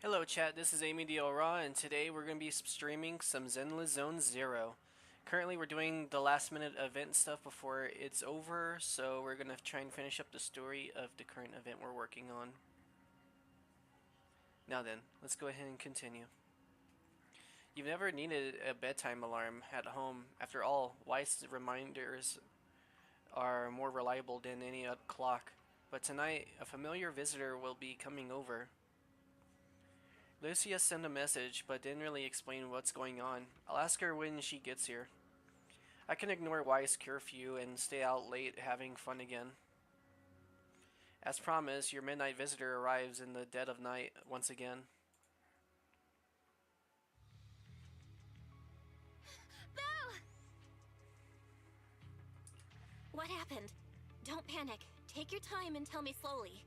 Hello chat, this is Amy Diora, and today we're going to be streaming some Zenless Zone Zero. Currently we're doing the last minute event stuff before it's over, so we're going to try and finish up the story of the current event we're working on. Now then, let's go ahead and continue. You've never needed a bedtime alarm at home. After all, Weiss reminders are more reliable than any clock. But tonight, a familiar visitor will be coming over. Lucia sent a message, but didn't really explain what's going on. I'll ask her when she gets here. I can ignore Weiss' curfew and stay out late having fun again. As promised, your midnight visitor arrives in the dead of night once again. Belle! What happened? Don't panic. Take your time and tell me slowly.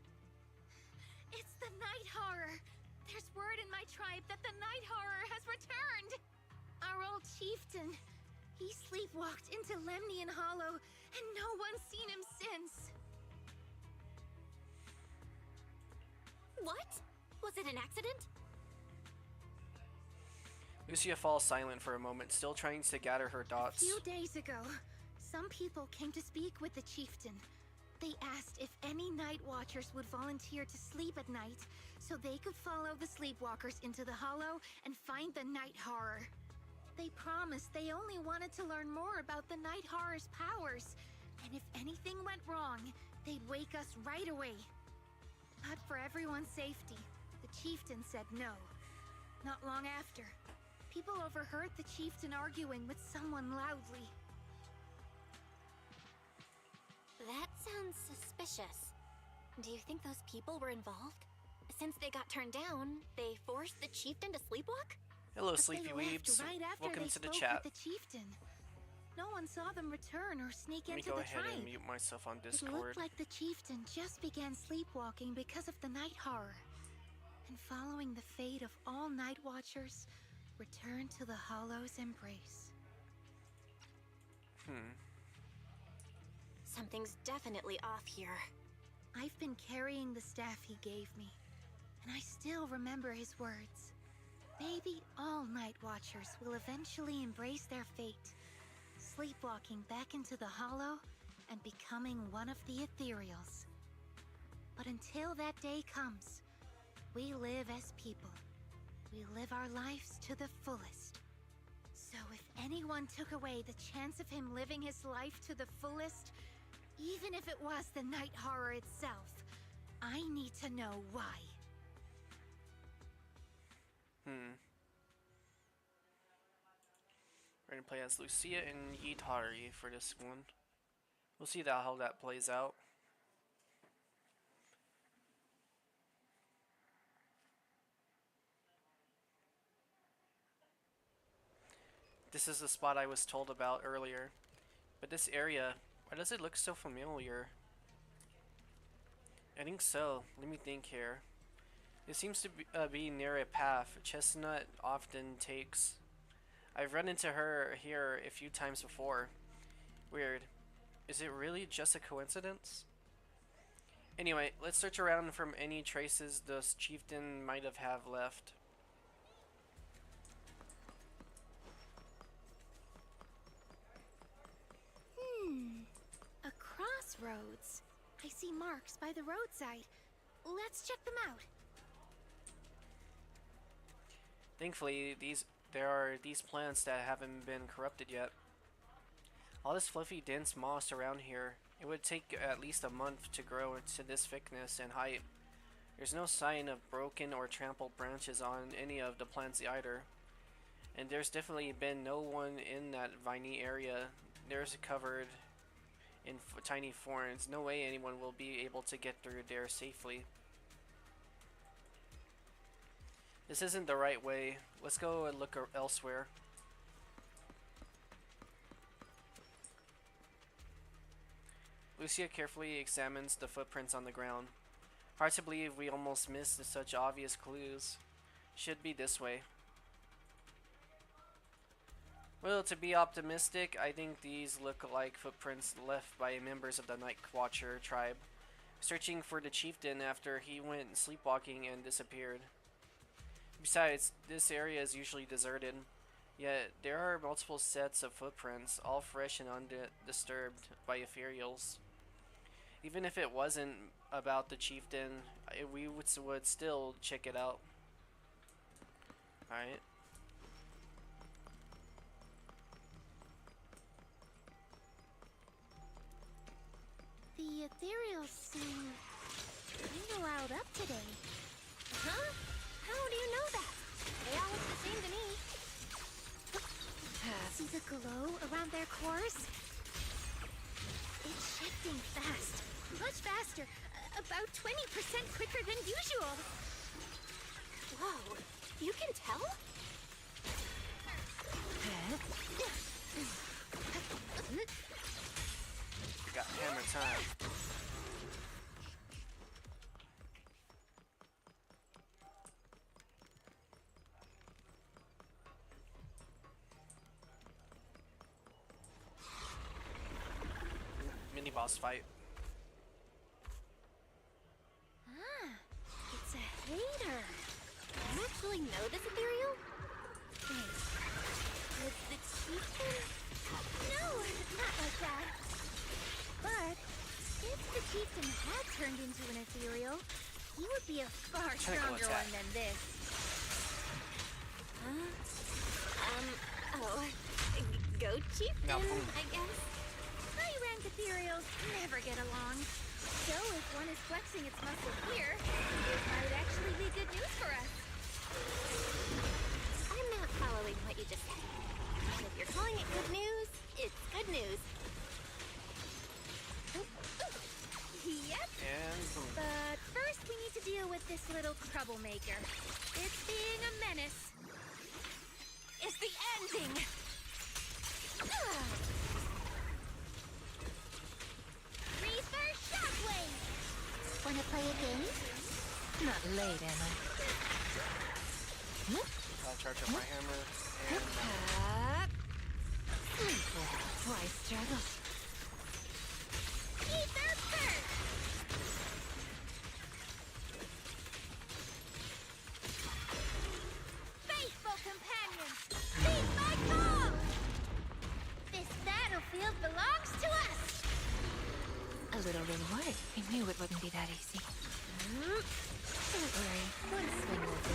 It's the Night Horror! There's word in my tribe that the Night Horror has returned! Our old chieftain. He sleepwalked into Lemnian Hollow, and no one's seen him since. What? Was it an accident? Lucia falls silent for a moment, still trying to gather her thoughts. A few days ago, some people came to speak with the chieftain. They asked if any night watchers would volunteer to sleep at night so they could follow the sleepwalkers into the hollow and find the Night Horror. They promised they only wanted to learn more about the Night Horror's powers, and if anything went wrong, they'd wake us right away. But for everyone's safety, the chieftain said no. Not long after, people overheard the chieftain arguing with someone loudly. That sounds suspicious. Do you think those people were involved? Since they got turned down, they forced the chieftain to sleepwalk? Hello, But Sleepy they left Weebs. right after Welcome they to the spoke chat. with the chieftain. No one saw them return or sneak Let me into go the ahead tribe. and mute myself on It Discord. looked like the chieftain just began sleepwalking because of the Night Horror. And following the fate of all night watchers, returned to the Hollow's embrace. Something's definitely off here. I've been carrying the staff he gave me, and I still remember his words. Maybe all night watchers will eventually embrace their fate, sleepwalking back into the hollow and becoming one of the ethereals. But until that day comes, we live as people. We live our lives to the fullest. So if anyone took away the chance of him living his life to the fullest, even if it was the Night Horror itself, I need to know why. We're gonna play as Lucia and Yitari for this one. We'll see how that plays out. This is the spot I was told about earlier. But this area, why does it look so familiar? I think so. Let me think here. It seems to be near a path Chestnut often takes. I've run into her here a few times before. Weird. Is it really just a coincidence? Anyway, let's search around for any traces the chieftain might have left. A crossroads. I see marks by the roadside. Let's check them out. Thankfully, there are these plants that haven't been corrupted yet. All this fluffy, dense moss around here, it would take at least a month to grow to this thickness and height. There's no sign of broken or trampled branches on any of the plants either. And there's definitely been no one in that viney area. There's covered in tiny thorns. No way anyone will be able to get through there safely. This isn't the right way. Let's go and look elsewhere. Lucia carefully examines the footprints on the ground. Hard to believe we almost missed such obvious clues. Should be this way. Well, to be optimistic, I think these look like footprints left by members of the Night Watcher tribe, searching for the chieftain after he went sleepwalking and disappeared. Besides, this area is usually deserted, yet there are multiple sets of footprints, all fresh and undisturbed by ethereals. Even if it wasn't about the chieftain, we would still check it out. Alright. The ethereals seem kinda riled up today. Huh? How do you know that? They all look the same to me. See the glow around their cores? It's shifting fast. Much faster. About 20% quicker than usual. Whoa. You can tell? Got hammer time. Mini boss fight. Ah, it's a hater. You actually know this ethereal? Thanks. With the chieftain? No, not like that. But if the chieftain had turned into an ethereal, he would be a far stronger one than this. Go chieftain, No. I guess. High-ranked ethereals never get along. So if one is flexing its muscle here, it might actually be good news for us. I'm not following what you just said. And if you're calling it good news, it's good news. Yep. And boom. But first we need to deal with this little troublemaker. It's being a menace. It's the ending! Reaper Shockwave! Wanna play a game? Not late, am I? I'll charge up my hammer. And Sleep well, why struggle? Ether Burst! Faithful companions, heed my call! This battlefield belongs to us! A little reward. I knew it wouldn't be that easy. Don't worry, one swing will do.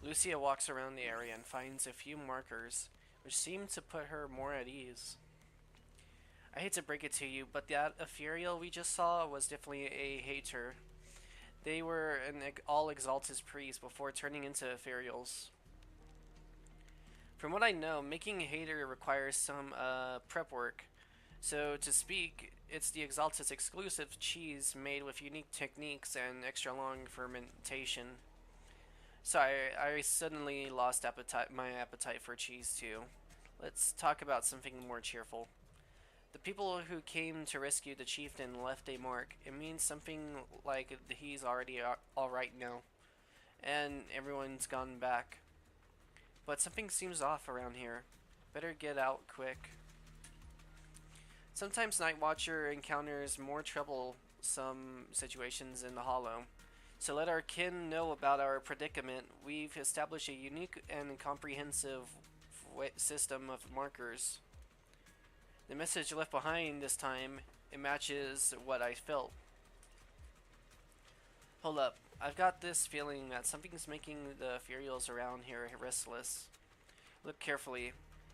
Lucia walks around the area and finds a few markers, which seem to put her more at ease. I hate to break it to you, but that ethereal we just saw was definitely a hater. They were an all exalted priest before turning into ethereals. From what I know, making a hater requires some prep work. So to speak, it's the Exalted's exclusive cheese made with unique techniques and extra long fermentation. So I suddenly lost my appetite for cheese too. Let's talk about something more cheerful. The people who came to rescue the chieftain left a mark. It means something like he's already alright now. And everyone's gone back. But something seems off around here. Better get out quick. Sometimes Night Watcher encounters more troublesome situations in the Hollow. To let our kin know about our predicament, we've established a unique and comprehensive system of markers. The message left behind this time, it matches what I felt. Hold up, I've got this feeling that something's making the ethereals around here restless. Look carefully,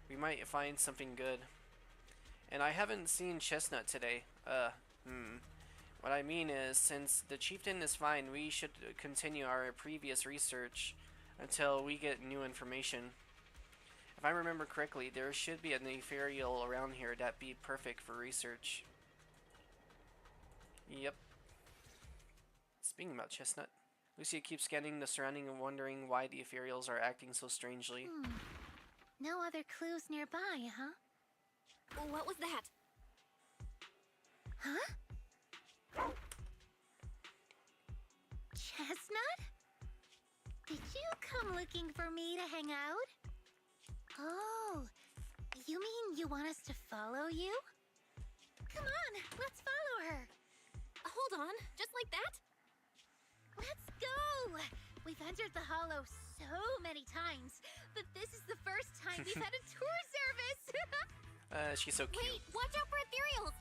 we might find something good. And I haven't seen Chestnut today. What I mean is, since the chieftain is fine, we should continue our previous research until we get new information. If I remember correctly, there should be an ethereal around here that'd be perfect for research. Yep. Speaking about Chestnut, Lucia keeps scanning the surrounding and wondering why the ethereals are acting so strangely. No other clues nearby, huh? What was that? Huh? Chestnut? Did you come looking for me to hang out? Oh, you mean you want us to follow you? Come on, let's follow her. Hold on, just like that? Let's go! We've entered the Hollow so many times, but this is the first time we've had a tour service! She's so cute. Wait, watch out for ethereals!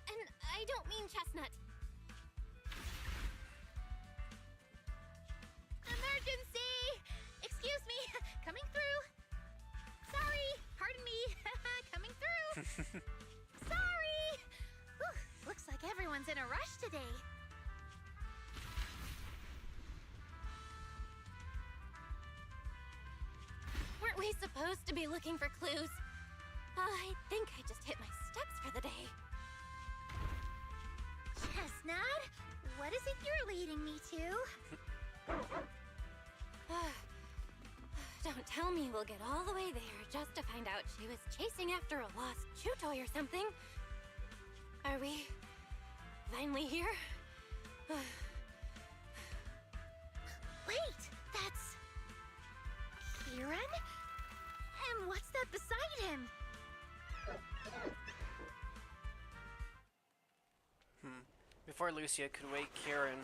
And I don't mean Chestnut. Emergency! Excuse me, coming through. Sorry, pardon me, coming through. Sorry! Whew, looks like everyone's in a rush today. Weren't we supposed to be looking for clues? I think I just hit my steps for the day. Chestnut, what is it you're leading me to? Don't tell me we'll get all the way there just to find out she was chasing after a lost chew toy or something. Are we finally here? Wait, that's... Kieran? And what's that beside him? Before Lucia could wake Kieran,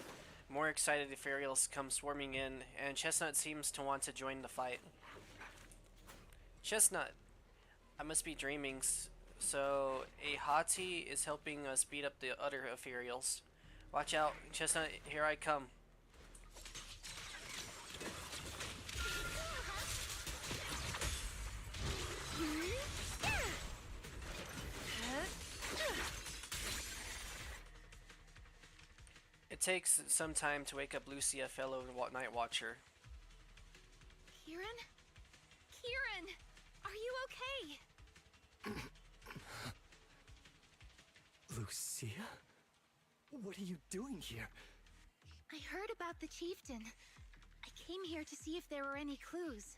more excited ethereals come swarming in, and Chestnut seems to want to join the fight. Chestnut, I must be dreaming, so a hottie is helping us beat up the other ethereals. Watch out, Chestnut, here I come. It takes some time to wake up Lucia, fellow Night Watcher. Kieran? Kieran! Are you okay? Lucia? What are you doing here? I heard about the chieftain. I came here to see if there were any clues.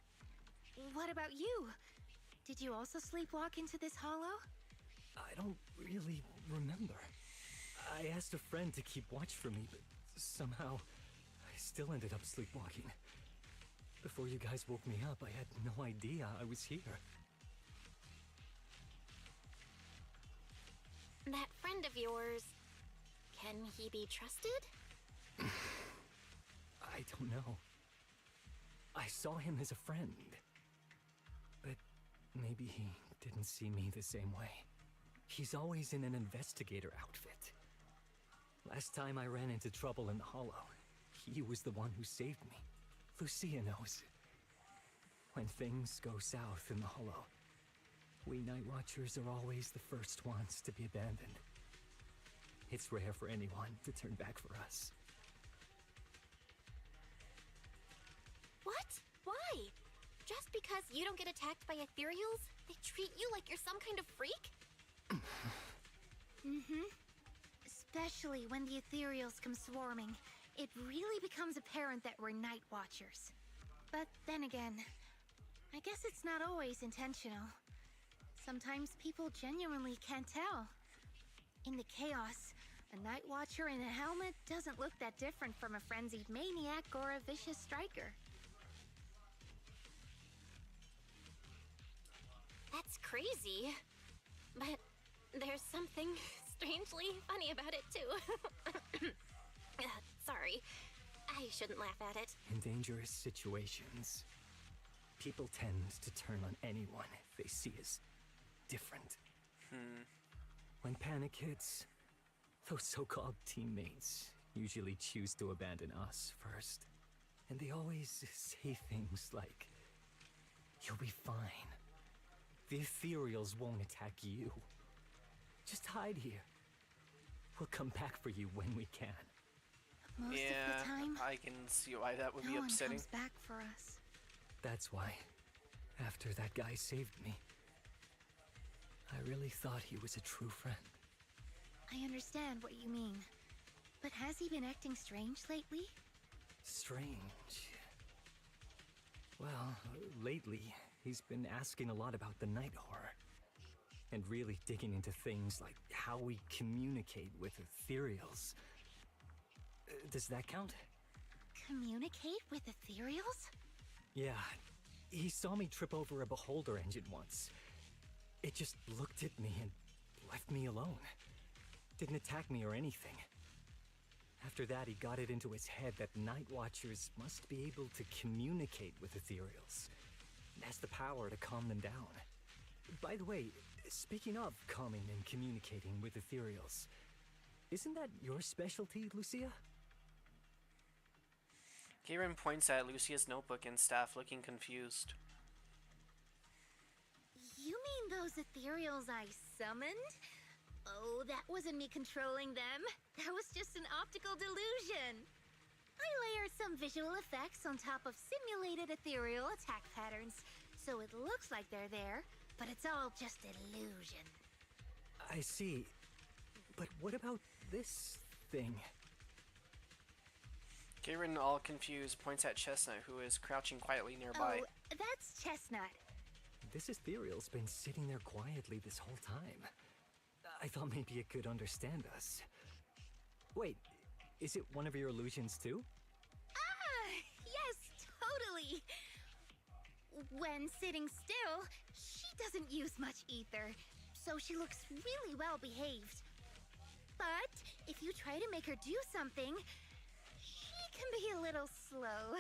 What about you? Did you also sleepwalk into this hollow? I don't really remember. I asked a friend to keep watch for me, but somehow I still ended up sleepwalking. Before you guys woke me up, I had no idea I was here. That friend of yours, can he be trusted? I don't know. I saw him as a friend. But maybe he didn't see me the same way. He's always in an investigator outfit. Last time I ran into trouble in the Hollow, he was the one who saved me. Lucia knows. When things go south in the Hollow, we Night Watchers are always the first ones to be abandoned. It's rare for anyone to turn back for us. What? Why? Just because you don't get attacked by ethereals, they treat you like you're some kind of freak? Mm-hmm. Especially when the ethereals come swarming, it really becomes apparent that we're Night Watchers. But then again, I guess it's not always intentional. Sometimes people genuinely can't tell. In the chaos, a Night Watcher in a helmet doesn't look that different from a frenzied maniac or a vicious striker. That's crazy. But there's something strangely funny about it, too. Sorry. I shouldn't laugh at it. In dangerous situations, people tend to turn on anyone they see as different. When panic hits, those so-called teammates usually choose to abandon us first. And they always say things like, "You'll be fine. The ethereals won't attack you. Just hide here. We'll come back for you when we can." Most of the time, I can see why that would be no one upsetting. comes back for us. That's why, after that guy saved me, I really thought he was a true friend. I understand what you mean. But has he been acting strange lately? Strange. Well, lately, he's been asking a lot about the night horror. And really digging into things like how we communicate with ethereals. Does that count? Communicate with ethereals? Yeah. he saw me trip over a beholder engine once. It just looked at me and left me alone. Didn't attack me or anything. After that, he got it into his head that Night Watchers must be able to communicate with ethereals. It has the power to calm them down. By the way, speaking of calming and communicating with ethereals, isn't that your specialty, Lucia? Kieran points at Lucia's notebook and staff, looking confused. You mean those ethereals I summoned? Oh, that wasn't me controlling them. That was just an optical delusion. I layered some visual effects on top of simulated ethereal attack patterns, so it looks like they're there, but it's all just illusion. I see. But what about this thing? Kieran, all confused, points at Chestnut, who is crouching quietly nearby. Oh, that's Chestnut. This ethereal's been sitting there quietly this whole time. I thought maybe it could understand us. Wait, is it one of your illusions too? Ah, yes, totally. When sitting still, she doesn't use much ether, so she looks really well behaved. But if you try to make her do something, she can be a little slow.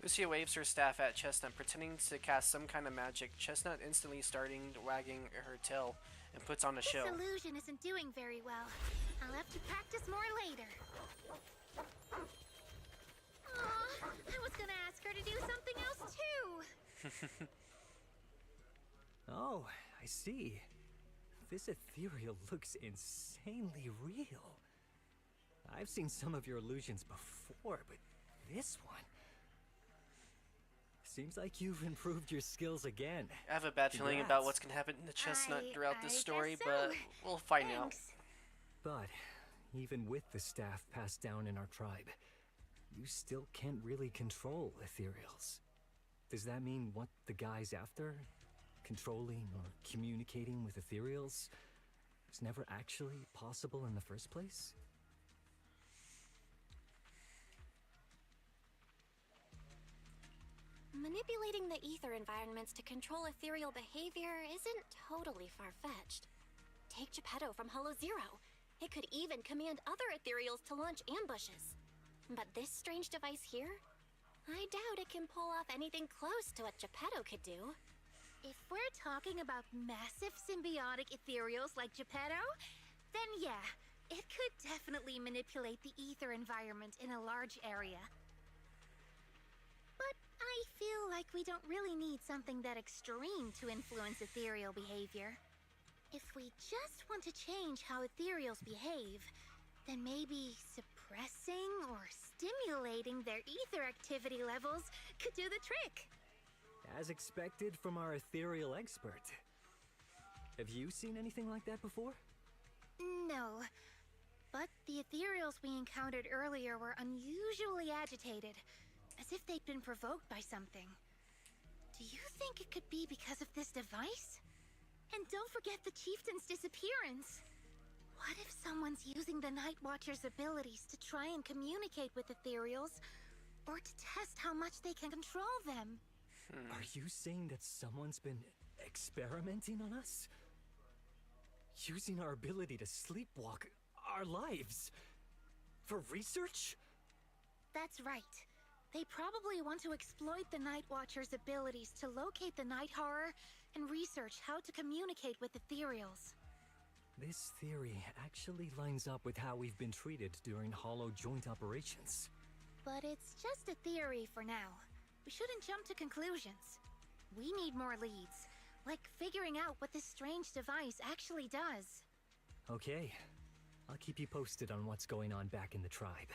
Lucia waves her staff at Chestnut, pretending to cast some kind of magic. Chestnut instantly starting wagging her tail and puts on a show. This illusion isn't doing very well. I'll have to practice more later. Aw, I was gonna ask her to do something else too. Oh, I see. This ethereal looks insanely real. I've seen some of your illusions before, but this one... Seems like you've improved your skills again. I have a bad feeling Congrats. about what's going to happen to Chestnut throughout this story, guess so. but we'll find out. Thanks. But even with the staff passed down in our tribe, you still can't really control ethereals. Does that mean what the guy's after, controlling or communicating with ethereals, was never actually possible in the first place? Manipulating the ether environments to control ethereal behavior isn't totally far-fetched. Take Geppetto from Hollow Zero. It could even command other ethereals to launch ambushes. But this strange device here? I doubt it can pull off anything close to what Geppetto could do. If we're talking about massive symbiotic ethereals like Geppetto, then yeah, it could definitely manipulate the ether environment in a large area. But I feel like we don't really need something that extreme to influence ethereal behavior. If we just want to change how ethereals behave, then maybe suppressing or stimulating their ether activity levels could do the trick. As expected from our ethereal expert. Have you seen anything like that before? No, but the ethereals we encountered earlier were unusually agitated, as if they'd been provoked by something. Do you think it could be because of this device? And don't forget the chieftain's disappearance. What if someone's using the Night Watcher's abilities to try and communicate with ethereals, or to test how much they can control them? Are you saying that someone's been experimenting on us? Using our ability to sleepwalk our lives? For research? That's right. They probably want to exploit the Night Watcher's abilities to locate the Night Horror and research how to communicate with ethereals. This theory actually lines up with how we've been treated during Hollow joint operations. But it's just a theory for now. We shouldn't jump to conclusions. We need more leads, like figuring out what this strange device actually does. Okay, I'll keep you posted on what's going on back in the tribe.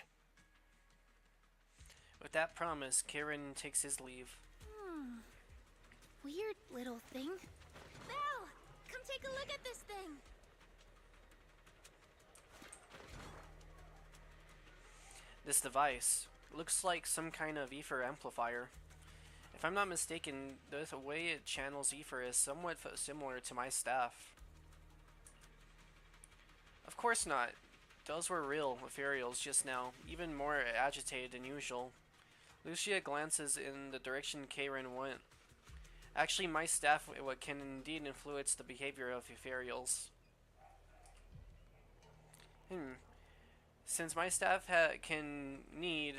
With that promise, Kieran takes his leave. Weird little thing. Belle! Come take a look at this thing! This device looks like some kind of ether amplifier. If I'm not mistaken, the way it channels ether is somewhat similar to my staff. Of course not. Those were real ethereals just now, even more agitated than usual. Lucia glances in the direction Karen went. Actually, my staff what can indeed influence the behavior of ethereals. Hmm. Since my staff can knead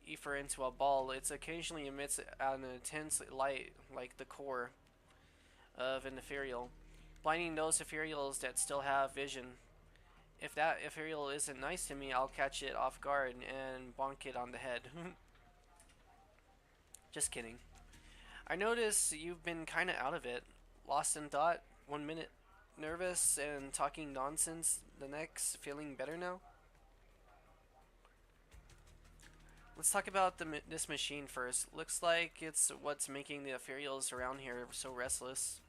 ether into a ball, it occasionally emits an intense light like the core of an ethereal, blinding those ethereals that still have vision. If that ethereal isn't nice to me, I'll catch it off guard and bonk it on the head. Just kidding. I notice you've been kinda out of it. Lost in thought, 1 minute nervous and talking nonsense, the next feeling better now? Let's talk about this machine first. Looks like it's what's making the ethereals around here so restless.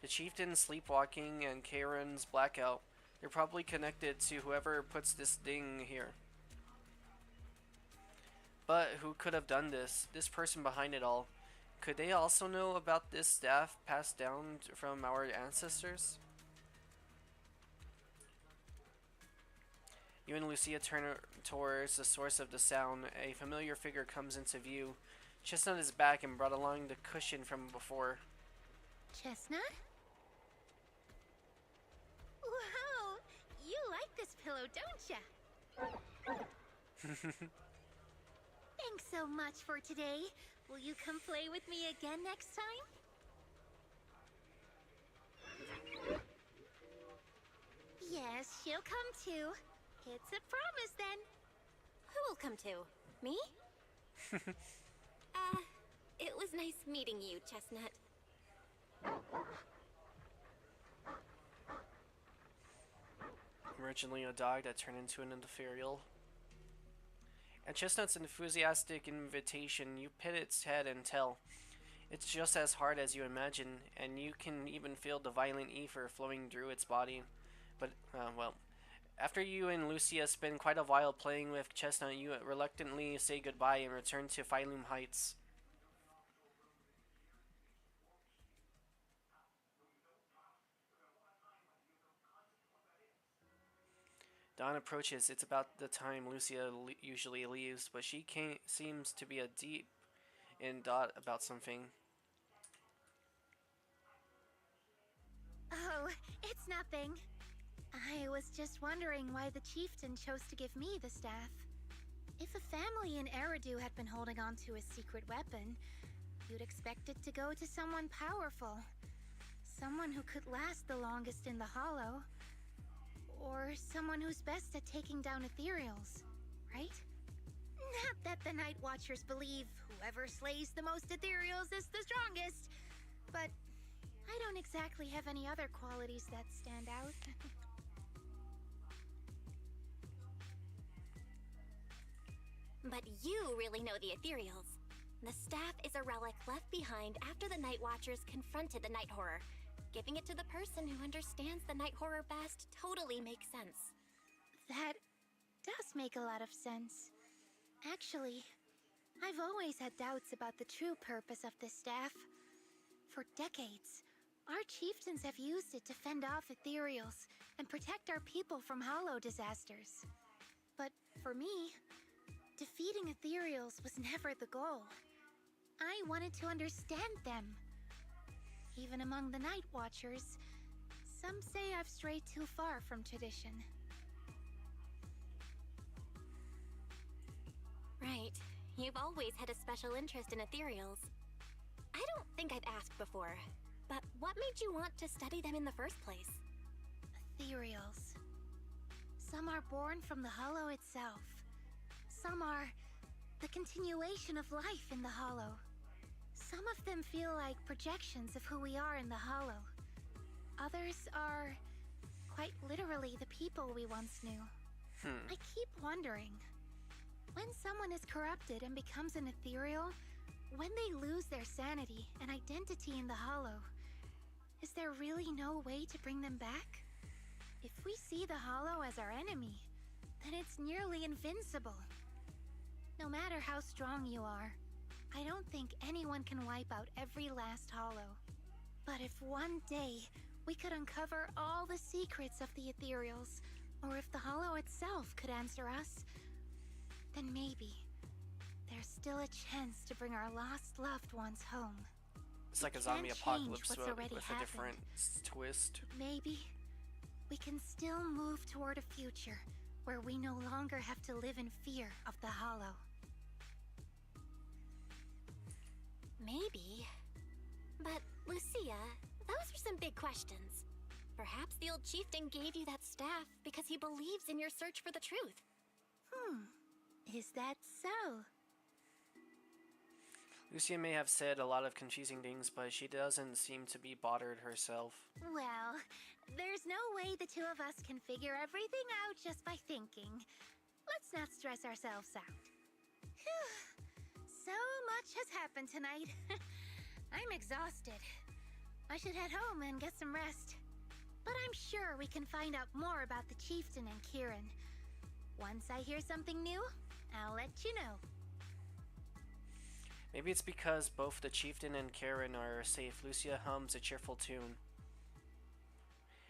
The chieftain's sleepwalking and Karen's blackout. They're probably connected to whoever puts this thing here. But who could have done this? This person behind it all. Could they also know about this staff passed down from our ancestors? You and Lucia turn towards the source of the sound. A familiar figure comes into view. Chestnut is back and brought along the cushion from before. Chestnut? Wow! You like this pillow, don't ya? Thanks so much for today. Will you come play with me again next time? Yes, she'll come too. It's a promise then. Who will come to? Me? It was nice meeting you, Chestnut. Originally a dog that turned into an ethereal. At Chestnut's enthusiastic invitation, you pet its head and tail. It's just as hard as you imagine, and you can even feel the violent ether flowing through its body. But, well, after you and Lucia spend quite a while playing with Chestnut, you reluctantly say goodbye and return to Phylum Heights. Dawn approaches. It's about the time Lucia usually leaves, but she seems to be deep in thought about something. Oh, it's nothing. I was just wondering why the chieftain chose to give me the staff. If a family in Eridu had been holding on to a secret weapon, you'd expect it to go to someone powerful. Someone who could last the longest in the Hollow. Or someone who's best at taking down ethereals, right? Not that the Night Watchers believe whoever slays the most ethereals is the strongest, but I don't exactly have any other qualities that stand out. But you really know the ethereals. The staff is a relic left behind after the Night Watchers confronted the Night Horror. Giving it to the person who understands the Night Horror best totally makes sense. That does make a lot of sense. Actually, I've always had doubts about the true purpose of this staff. For decades, our chieftains have used it to fend off ethereals and protect our people from hollow disasters. But for me, defeating ethereals was never the goal. I wanted to understand them. Even among the Night Watchers, some say I've strayed too far from tradition. Right. You've always had a special interest in ethereals. I don't think I've asked before, but what made you want to study them in the first place? Ethereals. Some are born from the Hollow itself. Some are the continuation of life in the Hollow. Some of them feel like projections of who we are in the Hollow. Others are quite literally the people we once knew. I keep wondering, when someone is corrupted and becomes an ethereal, when they lose their sanity and identity in the Hollow, is there really no way to bring them back? If we see the Hollow as our enemy, then it's nearly invincible. No matter how strong you are, I don't think anyone can wipe out every last Hollow. But if one day we could uncover all the secrets of the ethereals, or if the Hollow itself could answer us, then maybe there's still a chance to bring our lost loved ones home. It's We like a zombie can't change apocalypse what's but already with a happened. different twist. Maybe we can still move toward a future where we no longer have to live in fear of the Hollow. Maybe. But, Lucia, those are some big questions. Perhaps the old chieftain gave you that staff because he believes in your search for the truth. Is that so? Lucia may have said a lot of confusing things, but she doesn't seem to be bothered herself. Well, there's no way the two of us can figure everything out just by thinking. Let's not stress ourselves out. Phew. So much has happened tonight. I'm exhausted. I should head home and get some rest. But I'm sure we can find out more about the chieftain and Kieran. Once I hear something new, I'll let you know. Maybe it's because both the chieftain and Karen are safe. Lucia hums a cheerful tune.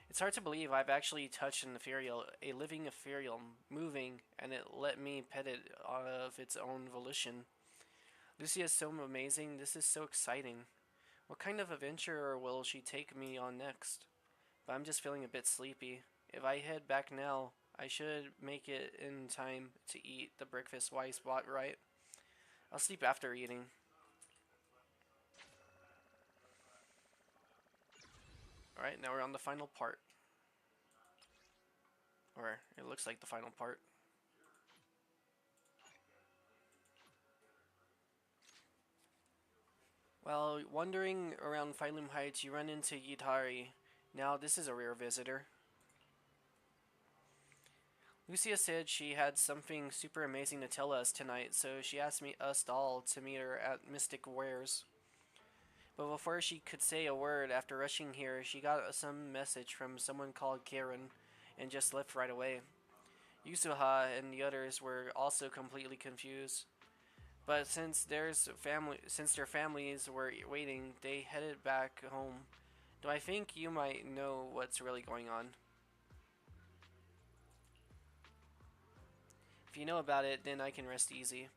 It's hard to believe I've actually touched an ethereal, a living ethereal, moving, and it let me pet it of its own volition. Lucia is so amazing. This is so exciting. What kind of adventure will she take me on next? But I'm just feeling a bit sleepy. If I head back now, I should make it in time to eat the breakfast wise bought, right? I'll sleep after eating. Alright, now we're on the final part. Or it looks like the final part. While wandering around Phylum Heights, you run into Yidhari. Now, this is a rare visitor. Lucia said she had something super amazing to tell us tonight, so she asked us all to meet her at Mystic Wares. But before she could say a word after rushing here, she got some message from someone called Karen and just left right away. Yusuha and the others were also completely confused. But since their families were waiting, they headed back home. Do I think you might know what's really going on? If you know about it, then I can rest easy.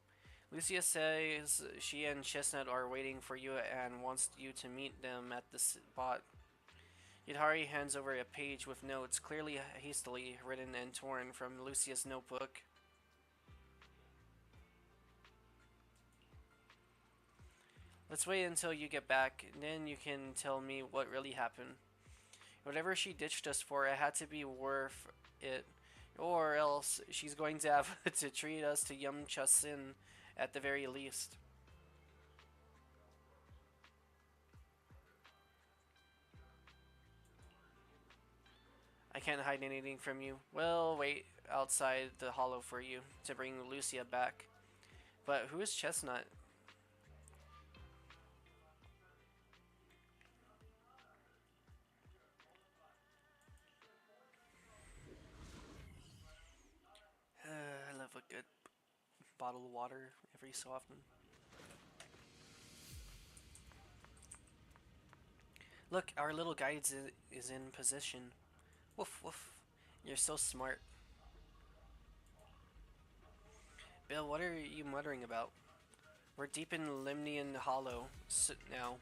Lucia says she and Chestnut are waiting for you and wants you to meet them at the spot. Yidhari hands over a page with notes, clearly hastily written and torn from Lucia's notebook. Let's wait until you get back, then you can tell me what really happened. Whatever she ditched us for, it had to be worth it, or else she's going to have to treat us to Yum Cha Sin at the very least. I can't hide anything from you. We'll wait outside the hollow for you to bring Lucia back. But who is Chestnut? I love a good bottle of water every so often. Look, our little guide is in position. Woof woof. You're so smart. Bill, what are you muttering about? We're deep in Limnian Hollow now.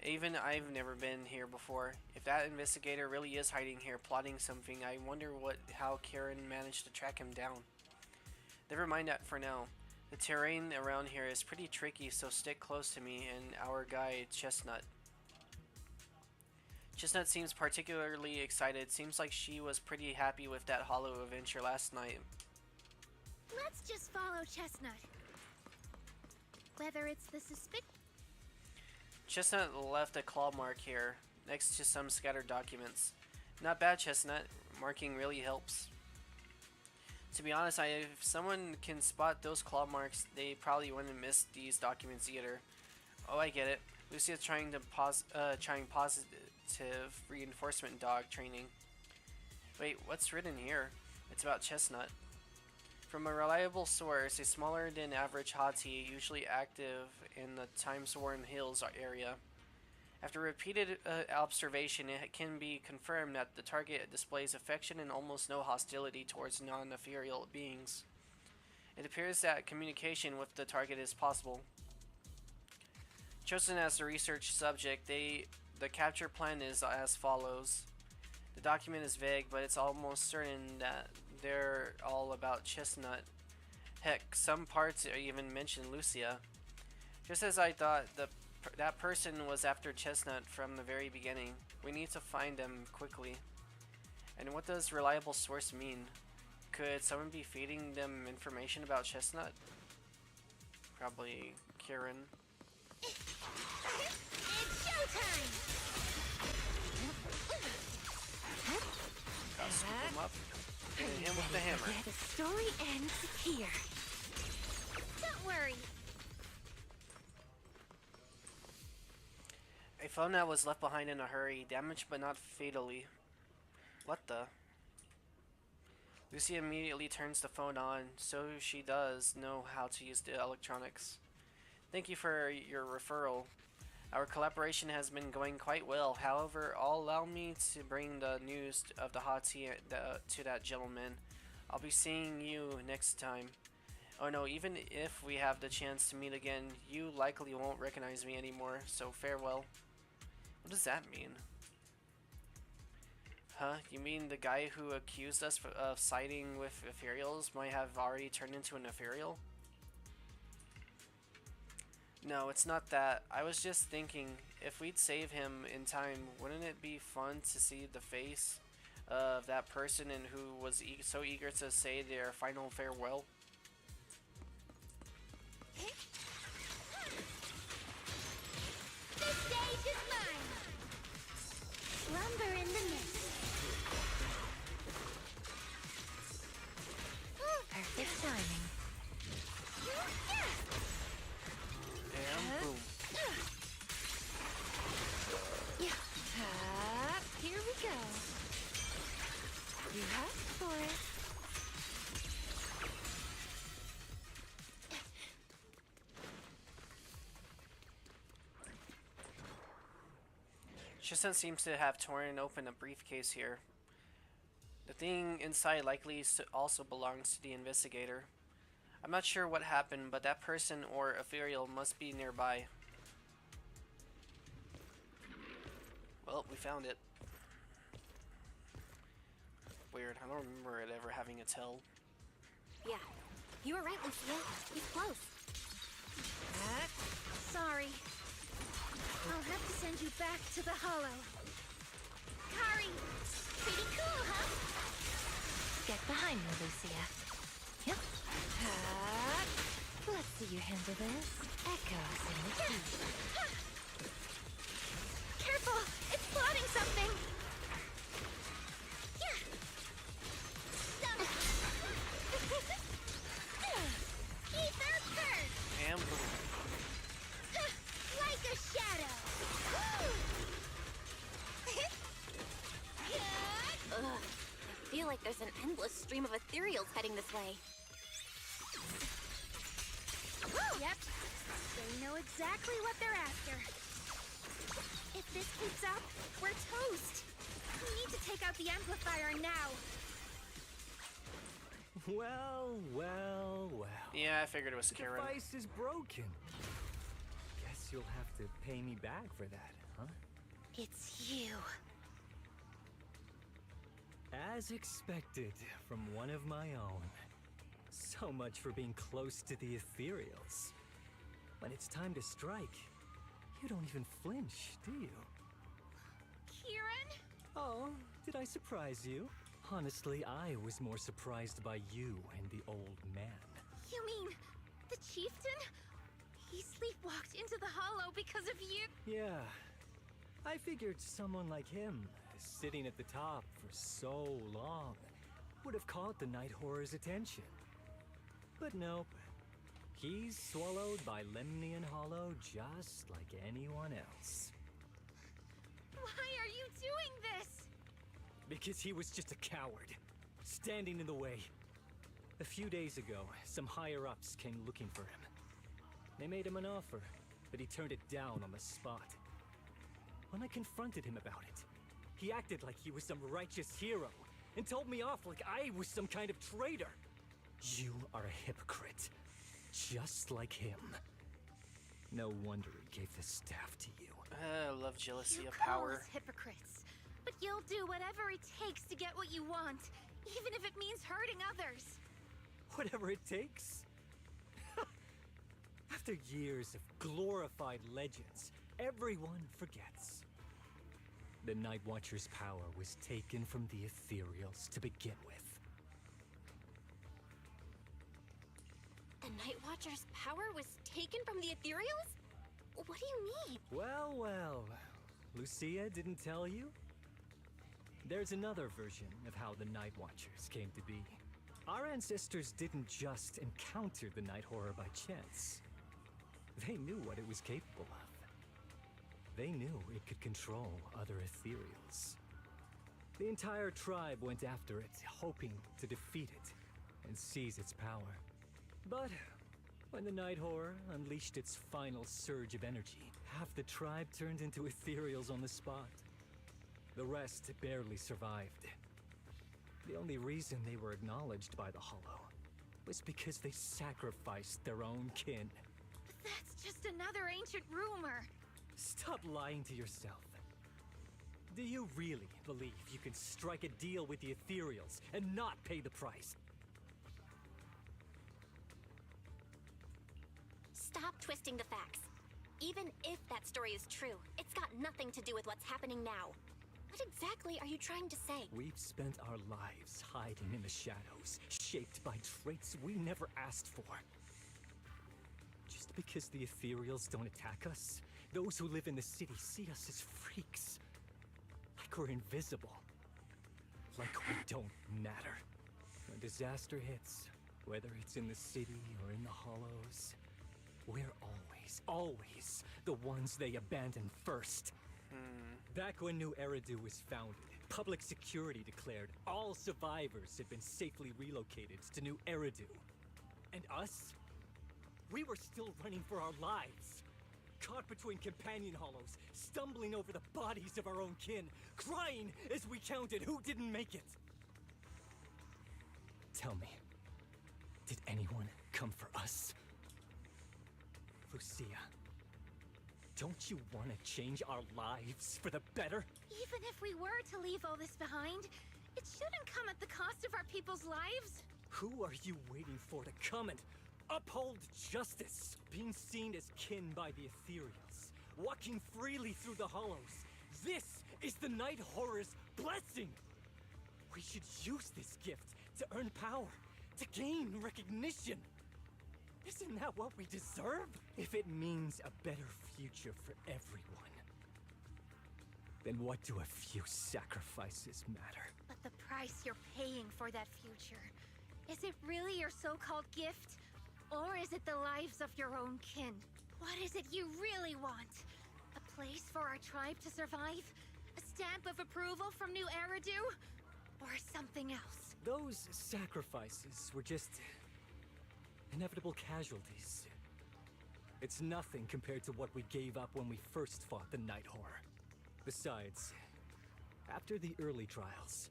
Even I've never been here before. If that investigator really is hiding here plotting something, I wonder how Karen managed to track him down. Never mind that for now. The terrain around here is pretty tricky, so stick close to me and our guide, Chestnut. Chestnut seems particularly excited. Seems like she was pretty happy with that hollow adventure last night. Let's just follow Chestnut. Whether it's the Chestnut left a claw mark here, next to some scattered documents. Not bad, Chestnut. Marking really helps. To be honest, if someone can spot those claw marks, they probably wouldn't miss these documents either. Oh, I get it. Lucia's trying positive reinforcement dog training. Wait, what's written here? It's about Chestnut. From a reliable source, a smaller than average Hati, usually active in the Time-Sworn Hills area. After repeated observation, it can be confirmed that the target displays affection and almost no hostility towards non-ethereal beings. It appears that communication with the target is possible. Chosen as the research subject, the capture plan is as follows. The document is vague, but it's almost certain that they're all about Chestnut. Heck, some parts even mention Lucia. Just as I thought, that person was after Chestnut from the very beginning. We need to find them quickly. And what does reliable source mean? Could someone be feeding them information about Chestnut? Probably Kieran. It's showtime! Gotta scoop him up. And hit him with the hammer. The story ends here. Don't worry. A phone that was left behind in a hurry, damaged but not fatally. What the? Lucy immediately turns the phone on, so she does know how to use the electronics. Thank you for your referral. Our collaboration has been going quite well. However, allow me to bring the news of the hot tea to that gentleman. I'll be seeing you next time. Oh no, even if we have the chance to meet again, you likely won't recognize me anymore, so farewell. What does that mean? Huh? You mean the guy who accused us of siding with ethereals might have already turned into an ethereal? No, it's not that. I was just thinking, if we'd save him in time, wouldn't it be fun to see the face of that person and who was so eager to say their final farewell? The stage is mine! Slumber in the mist. Perfect timing. And boom. Yeah. Here we go. You asked for it. Tristan seems to have torn open a briefcase here. The thing inside likely also belongs to the investigator. I'm not sure what happened, but that person or ethereal must be nearby. Well, we found it. Weird, I don't remember it ever having a tell. Yeah, you were right, Lucia. He's close. Sorry. I'll have to send you back to the Hollow. Kari! Pretty cool, huh? Get behind me, Lucia. Yep. Let's see you handle this. Echoes in the heat. Careful! It's plotting something! Ether curse! And boom. Like a shadow! Ugh, I feel like there's an endless stream of ethereals heading this way. Yep. They know exactly what they're after. If this keeps up, we're toast. We need to take out the amplifier now. Well. Yeah, I figured it was The Kieran. device is broken. Guess you'll have to pay me back for that, huh? It's you. As expected from one of my own. So much for being close to the ethereals. When it's time to strike, you don't even flinch, do you? Kieran? Oh, did I surprise you? Honestly, I was more surprised by you and the old man. You mean the chieftain? He sleepwalked into the Hollow because of you? Yeah, I figured someone like him, sitting at the top for so long, would have caught the Night Horror's attention. But nope. He's swallowed by Lemnian Hollow just like anyone else. Why are you doing this? Because he was just a coward, standing in the way. A few days ago, some higher-ups came looking for him. They made him an offer, but he turned it down on the spot. When I confronted him about it, he acted like he was some righteous hero and told me off like I was some kind of traitor. You are a hypocrite. Just like him. No wonder he gave the staff to you. I love jealousy You of call power. us hypocrites, but you'll do whatever it takes to get what you want, even if it means hurting others. Whatever it takes. After years of glorified legends, everyone forgets. The Night Watcher's power was taken from the Ethereals to begin with. The Night Watcher's power was taken from the Ethereals? What do you mean? Well, well. Lucia didn't tell you? There's another version of how the Night Watchers came to be. Our ancestors didn't just encounter the Night Horror by chance. They knew what it was capable of. They knew it could control other Ethereals. The entire tribe went after it, hoping to defeat it and seize its power. But when the Night Horror unleashed its final surge of energy, half the tribe turned into Ethereals on the spot. The rest barely survived. The only reason they were acknowledged by the Hollow was because they sacrificed their own kin. But that's just another ancient rumor. Stop lying to yourself. Do you really believe you can strike a deal with the Ethereals and not pay the price? Stop twisting the facts. Even if that story is true, it's got nothing to do with what's happening now. What exactly are you trying to say? We've spent our lives hiding in the shadows, shaped by traits we never asked for. Just because the Ethereals don't attack us, those who live in the city see us as freaks. Like we're invisible. Like we don't matter. When disaster hits, whether it's in the city or in the hollows, we're always the ones they abandon first. Back when New Eridu was founded, public security declared all survivors had been safely relocated to New Eridu. And us? We were still running for our lives. Caught between companion hollows, stumbling over the bodies of our own kin, crying as we counted who didn't make it. Tell me, did anyone come for us? Lucia, don't you want to change our lives for the better? Even if we were to leave all this behind, it shouldn't come at the cost of our people's lives. Who are you waiting for to come and uphold justice? Being seen as kin by the Ethereals, walking freely through the hollows. This is the Night Horror's blessing! We should use this gift to earn power, to gain recognition. Isn't that what we deserve? If it means a better future for everyone, then what do a few sacrifices matter? But the price you're paying for that future, is it really your so-called gift? Or is it the lives of your own kin? What is it you really want? A place for our tribe to survive? A stamp of approval from New Eridu? Or something else? Those sacrifices were just inevitable casualties. It's nothing compared to what we gave up when we first fought the Night Horror. Besides, after the early trials,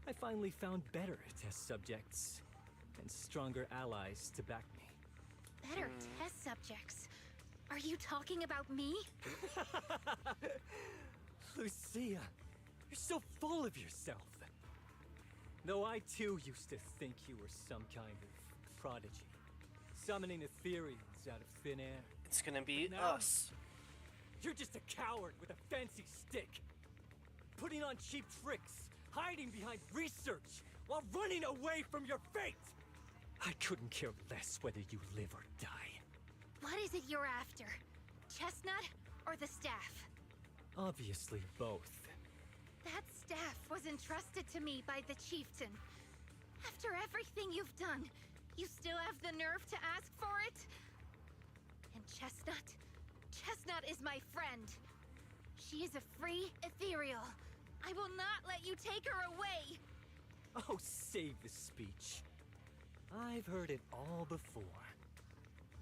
I finally found better test subjects and stronger allies to back me. Better test subjects? Are you talking about me? Lucia, you're so full of yourself. Though I too used to think you were some kind of prodigy, summoning Ethereals out of thin air. It's gonna be Now- us. You're just a coward with a fancy stick, putting on cheap tricks, hiding behind research, while running away from your fate! I couldn't care less whether you live or die. What is it you're after? Chestnut or the staff? Obviously both. That staff was entrusted to me by the chieftain. After everything you've done, you still have the nerve to ask for it? And Chestnut? Chestnut is my friend. She is a free ethereal. I will not let you take her away. Oh, save the speech. I've heard it all before.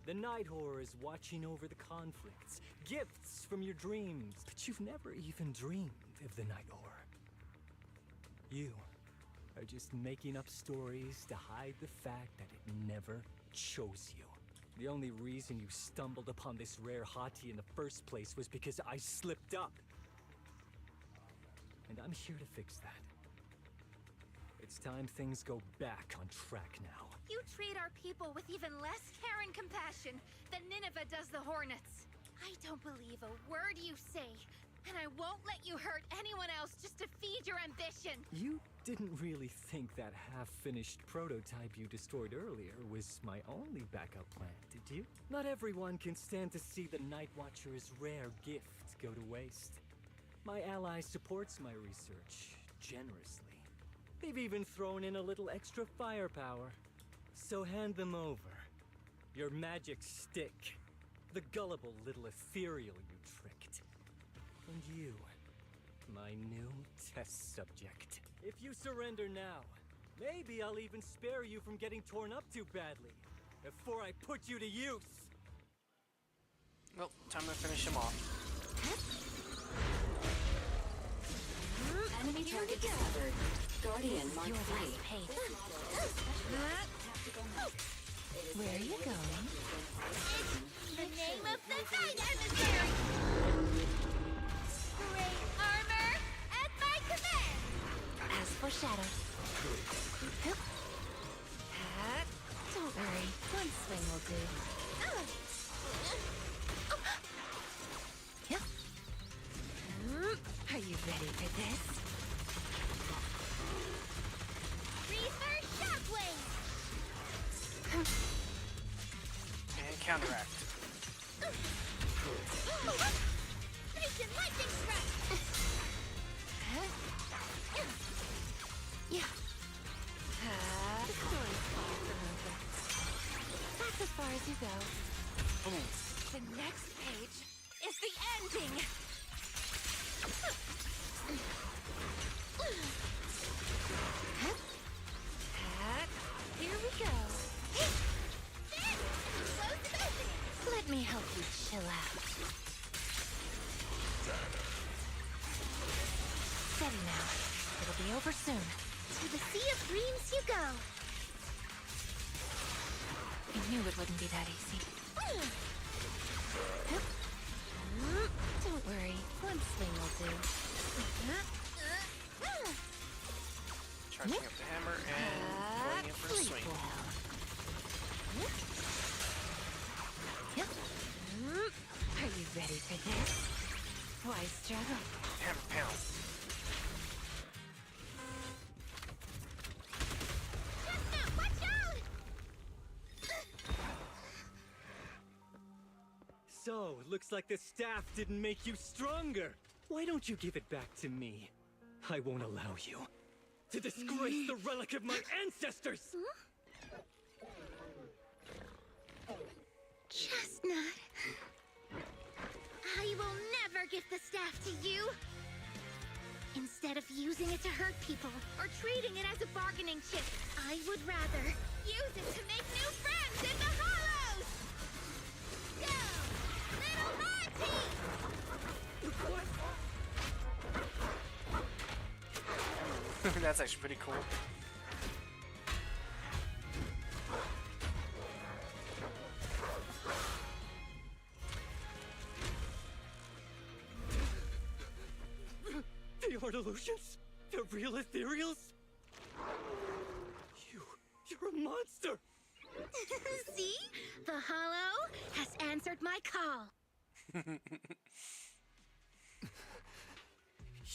The Night Horror is watching over the conflicts, gifts from your dreams, but you've never even dreamed of the Night Horror. You are just making up stories to hide the fact that it never chose you. The only reason you stumbled upon this rare hottie in the first place was because I slipped up. And I'm here to fix that. It's time things go back on track now. You treat our people with even less care and compassion than Nineveh does the Hornets. I don't believe a word you say, and I won't let you hurt anyone else just to feed your ambition. You didn't really think that half-finished prototype you destroyed earlier was my only backup plan, did you? Not everyone can stand to see the Night Watcher's rare gift go to waste. My ally supports my research generously. They've even thrown in a little extra firepower. So hand them over. Your magic stick. The gullible little ethereal you tricked. And you, my new test subject. If you surrender now, maybe I'll even spare you from getting torn up too badly before I put you to use. Well, time to finish him off. Enemy target discovered. Guardian Mark 3. Where are you going? In the name of the night emissary! Great armor at my command! As for shadow. Don't worry, one swing will do. Yep. Are you ready for this? Reverse shockwave! And counteract. Station lightning strike! Yeah. The story's far from over. That's as far as you go. Boom. The next page is the ending! Here we go. Let me help you chill out. Steady now. It'll be over soon. To the Sea of Dreams you go. I knew it wouldn't be that easy. Don't worry, one swing will do. Charging up the hammer and going in for a swing. Are you ready for this? Why struggle? Hammer pound. Watch out! So, looks like the staff didn't make you stronger. Why don't you give it back to me? I won't allow you to disgrace the relic of my ancestors! Chestnut. I will never give the staff to you. Instead of using it to hurt people or treating it as a bargaining chip, I would rather use it to make new friends in the Hollows! Go! Little Monty! That's actually pretty cool. The art illusions? The real ethereals? You're a monster! See? The Hollow has answered my call.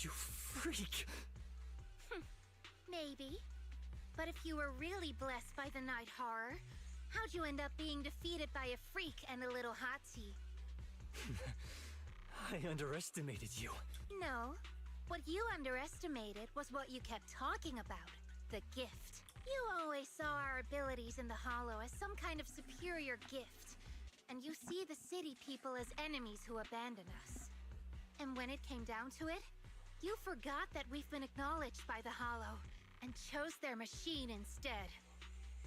You freak! Maybe. But if you were really blessed by the night horror, how'd you end up being defeated by a freak and a little hot tea? I underestimated you. No. What you underestimated was what you kept talking about. The gift. You always saw our abilities in the Hollow as some kind of superior gift. And you see the city people as enemies who abandon us. And when it came down to it, you forgot that we've been acknowledged by the Hollow and chose their machine instead.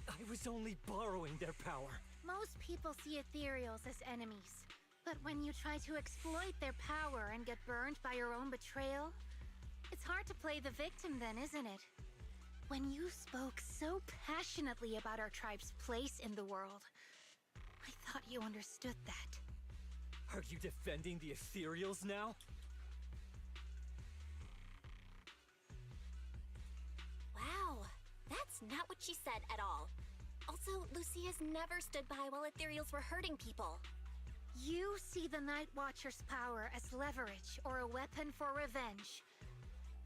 I was only borrowing their power. Most people see ethereals as enemies. But when you try to exploit their power and get burned by your own betrayal, it's hard to play the victim then, isn't it? When you spoke so passionately about our tribe's place in the world, I thought you understood that. Are you defending the Ethereals now? Wow, that's not what she said at all. Also, Lucia's never stood by while Ethereals were hurting people. You see the Night Watcher's power as leverage or a weapon for revenge.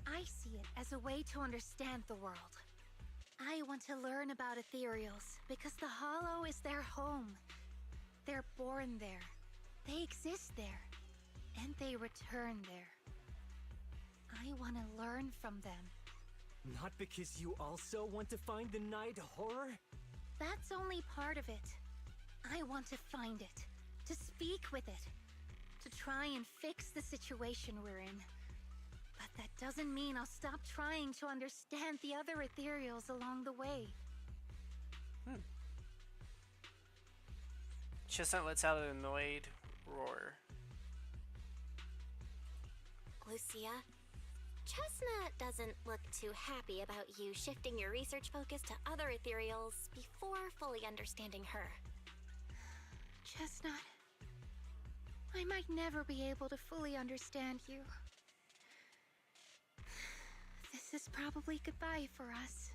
I see it as a way to understand the world. I want to learn about Ethereals because the Hollow is their home. They're born there. They exist there. And they return there. I want to learn from them. Not because you also want to find the Night Horror? That's only part of it. I want to find it, to speak with it, to try and fix the situation we're in. But that doesn't mean I'll stop trying to understand the other Ethereals along the way. Chestnut lets out an annoyed roar. Lucia, Chestnut doesn't look too happy about you shifting your research focus to other Ethereals before fully understanding her. Chestnut, I might never be able to fully understand you. This is probably goodbye for us.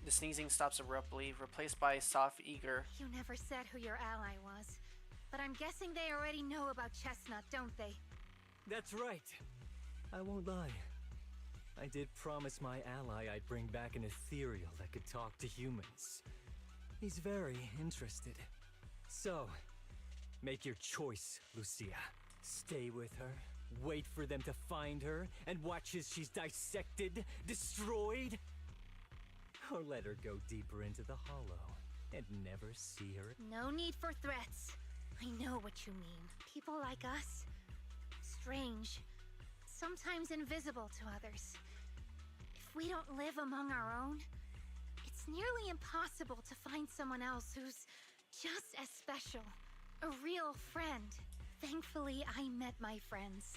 The sneezing stops abruptly, replaced by soft, eager. You never said who your ally was, but I'm guessing they already know about Chestnut, don't they? That's right. I won't lie. I did promise my ally I'd bring back an ethereal that could talk to humans. He's very interested. So, make your choice, Lucia. Stay with her, wait for them to find her, and watch as she's dissected, destroyed? Or let her go deeper into the Hollow and never see her. No need for threats. I know what you mean. People like us, strange, sometimes invisible to others. If we don't live among our own, it's nearly impossible to find someone else who's just as special. A real friend. Thankfully, I met my friends.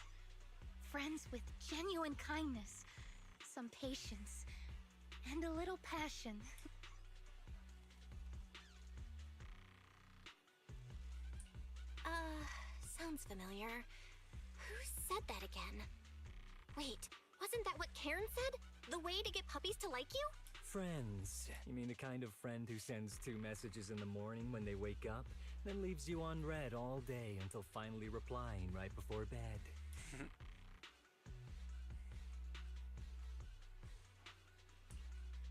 Friends with genuine kindness, some patience, and a little passion. Sounds familiar. Who said that again? Wait, wasn't that what Karen said? The way to get puppies to like you? Friends. You mean the kind of friend who sends 2 messages in the morning when they wake up, then leaves you unread all day until finally replying right before bed?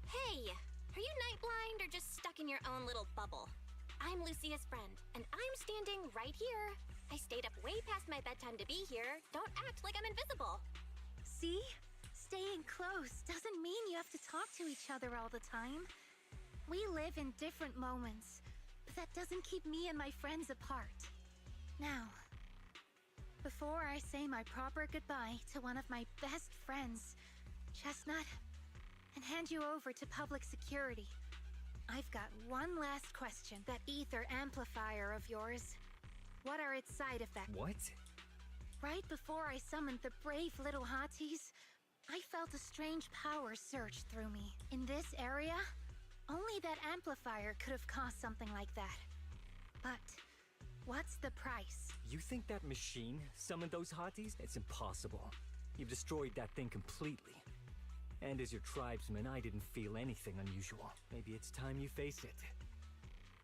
Hey, are you night blind or just stuck in your own little bubble? I'm Lucia's friend, and I'm standing right here. I stayed up way past my bedtime to be here. Don't act like I'm invisible. See? Staying close doesn't mean you have to talk to each other all the time. We live in different moments, but that doesn't keep me and my friends apart. Now, before I say my proper goodbye to one of my best friends, Chestnut, and hand you over to public security, I've got one last question. That ether amplifier of yours, what are its side effects? What? Right before I summoned the brave little hotties, I felt a strange power surge through me. In this area, only that amplifier could have caused something like that. But what's the price? You think that machine summoned those hotties? It's impossible. You've destroyed that thing completely. And as your tribesman, I didn't feel anything unusual. Maybe it's time you face it.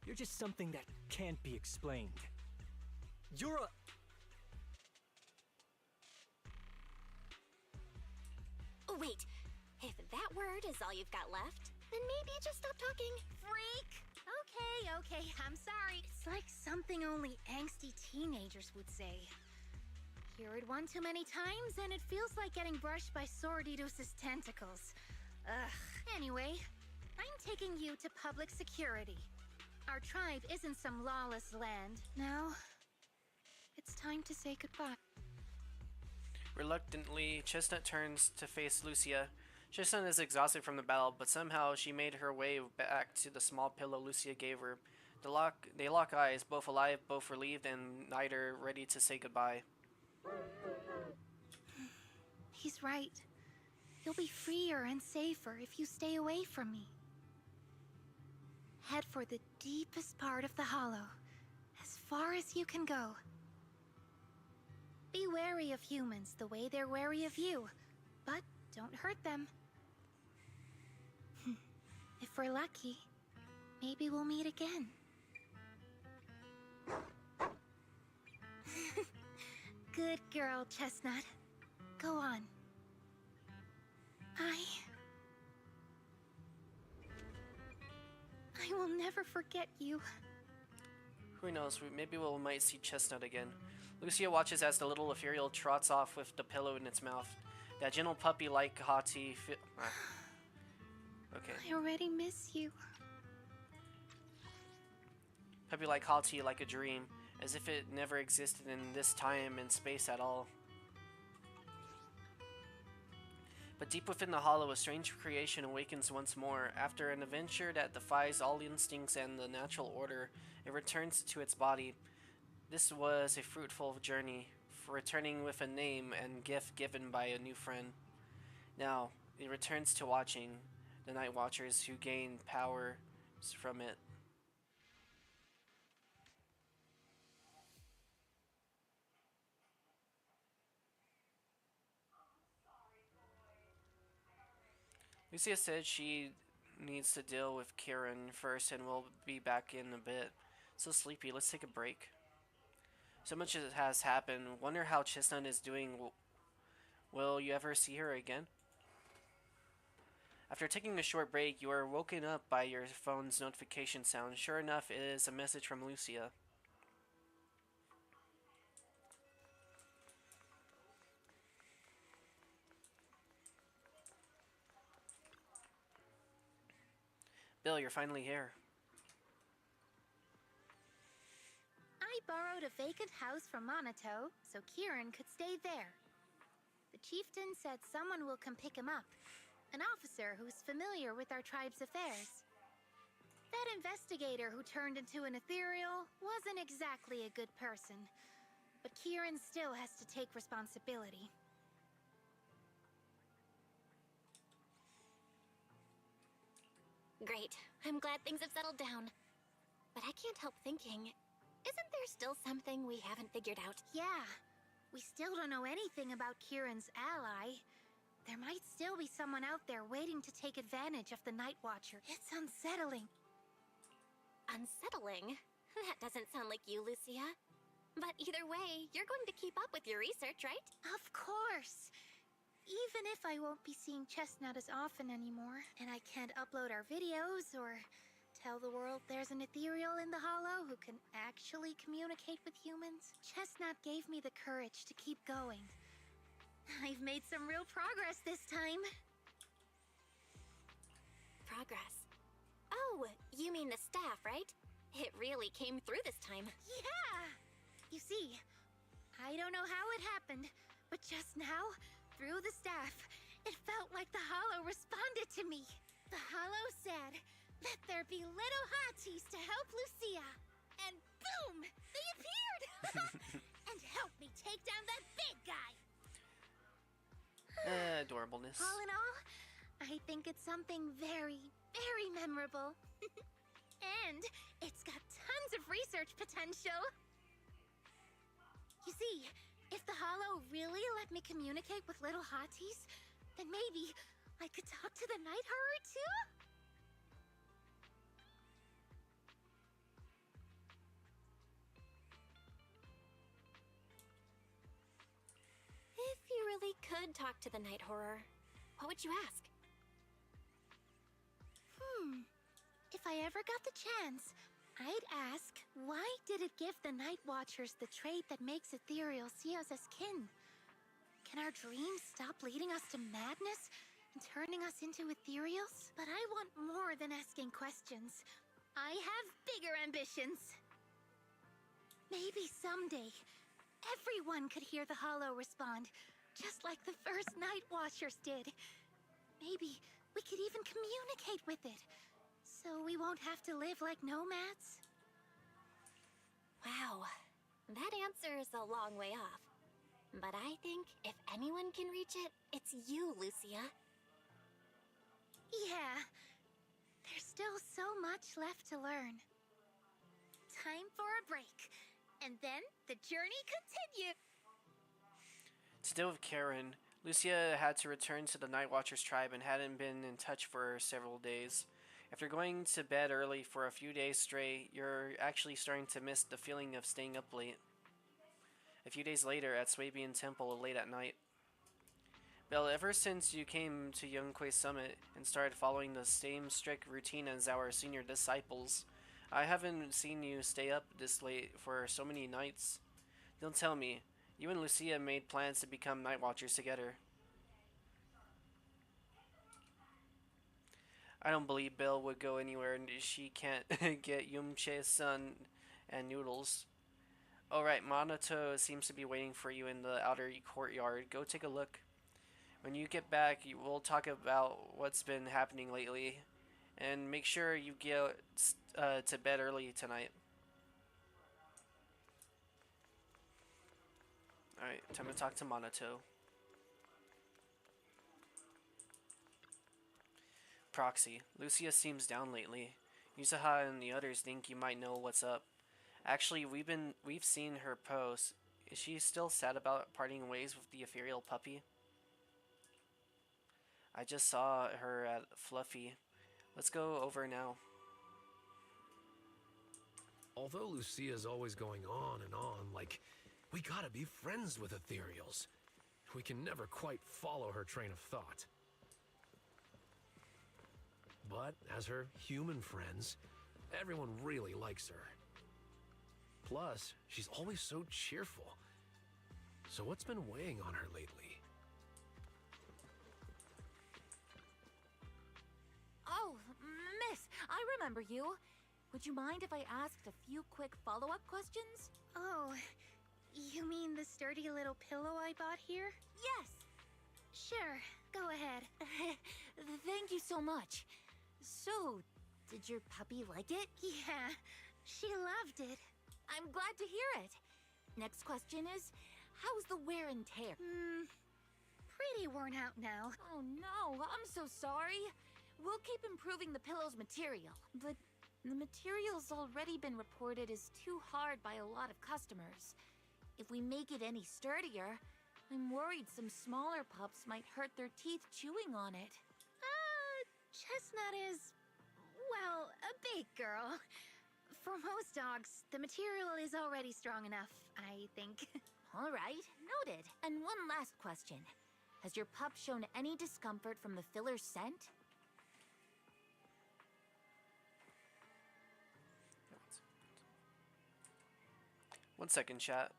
You're just something that can't be explained. You're a... Oh, wait. If that word is all you've got left, then maybe just stop talking. Freak! Okay, I'm sorry. It's like something only angsty teenagers would say. Hear it one too many times, and it feels like getting brushed by Sordidus's tentacles. Ugh. Anyway, I'm taking you to public security. Our tribe isn't some lawless land. Now, it's time to say goodbye. Reluctantly, Chestnut turns to face Lucia. Chestnut is exhausted from the battle, but somehow she made her way back to the small pillow Lucia gave her. They lock eyes, both alive, both relieved, and neither ready to say goodbye. He's right. You'll be freer and safer if you stay away from me. Head for the deepest part of the hollow, as far as you can go. Be wary of humans the way they're wary of you, but don't hurt them. If we're lucky, maybe we'll meet again. Good girl, Chestnut. Go on. I will never forget you. Who knows, maybe we might see Chestnut again. Lucia watches as the little ethereal trots off with the pillow in its mouth. That gentle puppy-like haughty okay. I already miss you. Puppy-like haughty like a dream, as if it never existed in this time and space at all. But deep within the hollow, a strange creation awakens once more. After an adventure that defies all instincts and the natural order, it returns to its body. This was a fruitful journey, returning with a name and gift given by a new friend. Now, it returns to watching the Night Watchers who gain power from it. Lucia said she needs to deal with Kieran first and we'll be back in a bit. So sleepy, let's take a break. So much has happened. Wonder how Chestnut is doing. Will you ever see her again? After taking a short break, you are woken up by your phone's notification sound. Sure enough, it is a message from Lucia. Bill, you're finally here. I borrowed a vacant house from Monato so Kieran could stay there. The chieftain said someone will come pick him up, an officer who's familiar with our tribe's affairs. That investigator who turned into an ethereal wasn't exactly a good person, but Kieran still has to take responsibility. Great. I'm glad things have settled down. But I can't help thinking, isn't there still something we haven't figured out? Yeah, we still don't know anything about Kieran's ally. There might still be someone out there waiting to take advantage of the Night Watcher. It's unsettling. Unsettling? That doesn't sound like you, Lucia. But either way, you're going to keep up with your research, right? Of course! Even if I won't be seeing Chestnut as often anymore, and I can't upload our videos or tell the world there's an ethereal in the hollow who can actually communicate with humans, Chestnut gave me the courage to keep going. I've made some real progress this time. Progress? Oh, you mean the staff, right? It really came through this time. Yeah! You see, I don't know how it happened, but just now, through the staff, it felt like the hollow responded to me. The hollow said, "Let there be little hotties to help Lucia." And boom! They appeared! And helped me take down that big guy. Adorableness. All in all, I think it's something very, very memorable. And it's got tons of research potential. You see, if the hollow really let me communicate with little hotties, then maybe I could talk to the night horror too? If you really could talk to the night horror, what would you ask? If I ever got the chance, I'd ask, why did it give the Night Watchers the trait that makes ethereal see us as kin? Can our dreams stop leading us to madness and turning us into ethereals? But I want more than asking questions. I have bigger ambitions. Maybe someday, everyone could hear the hollow respond, just like the first Night Watchers did. Maybe we could even communicate with it, so we won't have to live like nomads. Wow, that answer is a long way off. But I think if anyone can reach it, it's you, Lucia. Yeah, there's still so much left to learn. Time for a break, and then the journey continues. To deal with Karen, Lucia had to return to the Night Watchers tribe and hadn't been in touch for several days. After going to bed early for a few days straight, you're actually starting to miss the feeling of staying up late. A few days later, at Swabian Temple late at night. Belle, ever since you came to Yunque Summit and started following the same strict routine as our senior disciples, I haven't seen you stay up this late for so many nights. Don't tell me, you and Lucia made plans to become Night Watchers together. I don't believe Belle would go anywhere and she can't get Yumche-san and Noodles. Alright, Monato seems to be waiting for you in the outer courtyard. Go take a look. When you get back, we'll talk about what's been happening lately. And make sure you get to bed early tonight. Alright, time to talk to Monato. Proxy, Lucia seems down lately. Yusaha and the others think you might know what's up. Actually, we've seen her post. Is she still sad about parting ways with the ethereal puppy? I just saw her at Fluffy. Let's go over now. Although Lucia's always going on and on, like, we gotta be friends with ethereals. We can never quite follow her train of thought. But as her human friends, everyone really likes her. Plus, she's always so cheerful. So what's been weighing on her lately? Oh, miss, I remember you. Would you mind if I asked a few quick follow-up questions? Oh, you mean the sturdy little pillow I bought here? Yes. Sure, go ahead. Thank you so much. So, did your puppy like it? Yeah, she loved it. I'm glad to hear it. Next question is, how's the wear and tear? Pretty worn out now. Oh no, I'm so sorry. We'll keep improving the pillow's material, but the material's already been reported as too hard by a lot of customers. If we make it any sturdier, I'm worried some smaller pups might hurt their teeth chewing on it. Chestnut is, well, a big girl. For most dogs, the material is already strong enough, I think. All right, noted. And one last question. Has your pup shown any discomfort from the filler scent? One second, chat.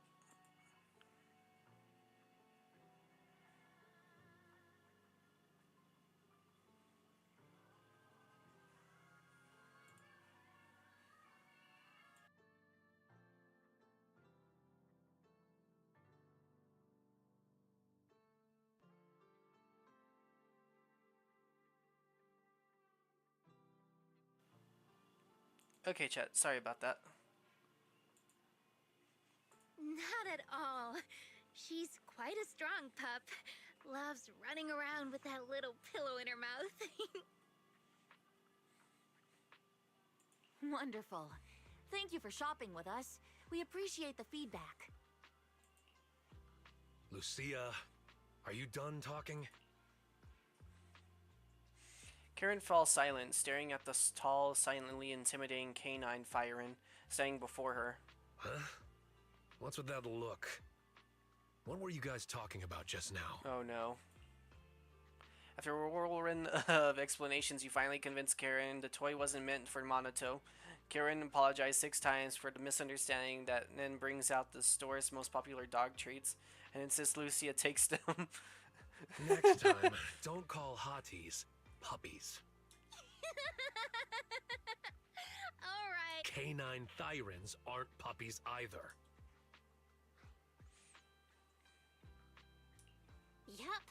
Okay, chat. Sorry about that. Not at all. She's quite a strong pup. Loves running around with that little pillow in her mouth. Wonderful. Thank you for shopping with us. We appreciate the feedback. Lucia, are you done talking? Karen falls silent, staring at the tall, silently intimidating canine Fyron standing before her. Huh? What's with that look? What were you guys talking about just now? Oh no. After a whirlwind of explanations, you finally convinced Karen the toy wasn't meant for Monato. Karen apologized 6 times for the misunderstanding that then brings out the store's most popular dog treats and insists Lucia takes them. Next time, don't call hotties puppies. All right. Canine Thyrans aren't puppies either. Yup.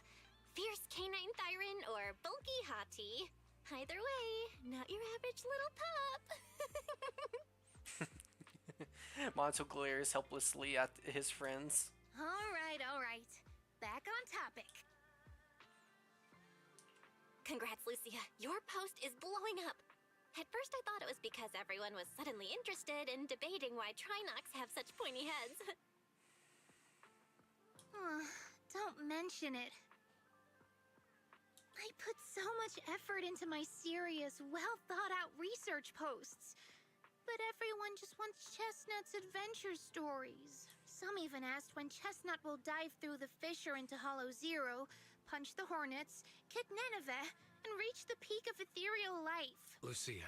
Fierce canine Thyron or bulky hottie. Either way, not your average little pup. Monato glares helplessly at his friends. All right. Back on topic. Congrats, Lucia. Your post is blowing up. At first I thought it was because everyone was suddenly interested in debating why Trinocs have such pointy heads. Don't mention it. I put so much effort into my serious, well-thought-out research posts. But everyone just wants Chestnut's adventure stories. Some even asked when Chestnut will dive through the fissure into Hollow Zero, punch the Hornets, kick Nineveh, and reach the peak of ethereal life. Lucia,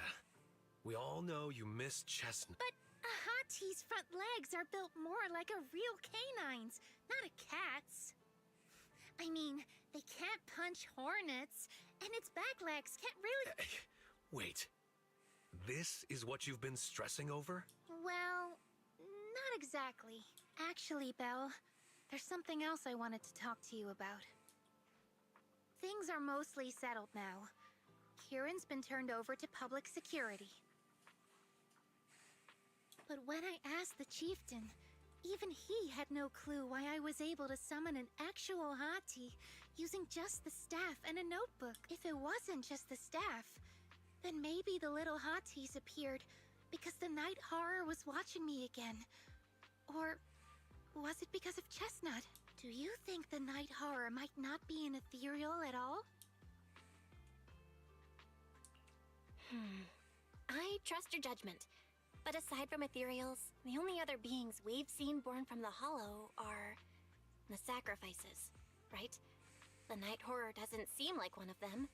we all know you miss Chestnut. But a Hati's front legs are built more like a real canine's, not a cat's. I mean, they can't punch hornets, and its back legs can't really... Wait. This is what you've been stressing over? Well, not exactly. Actually, Belle, there's something else I wanted to talk to you about. Things are mostly settled now. Kieran's been turned over to public security. But when I asked the chieftain, even he had no clue why I was able to summon an actual Hati using just the staff and a notebook. If it wasn't just the staff, then maybe the little Hatis appeared because the night horror was watching me again. Or was it because of Chestnut? Do you think the night horror might not be an ethereal at all? I trust your judgment. But aside from ethereals, the only other beings we've seen born from the Hollow are the sacrifices, right? The night horror doesn't seem like one of them.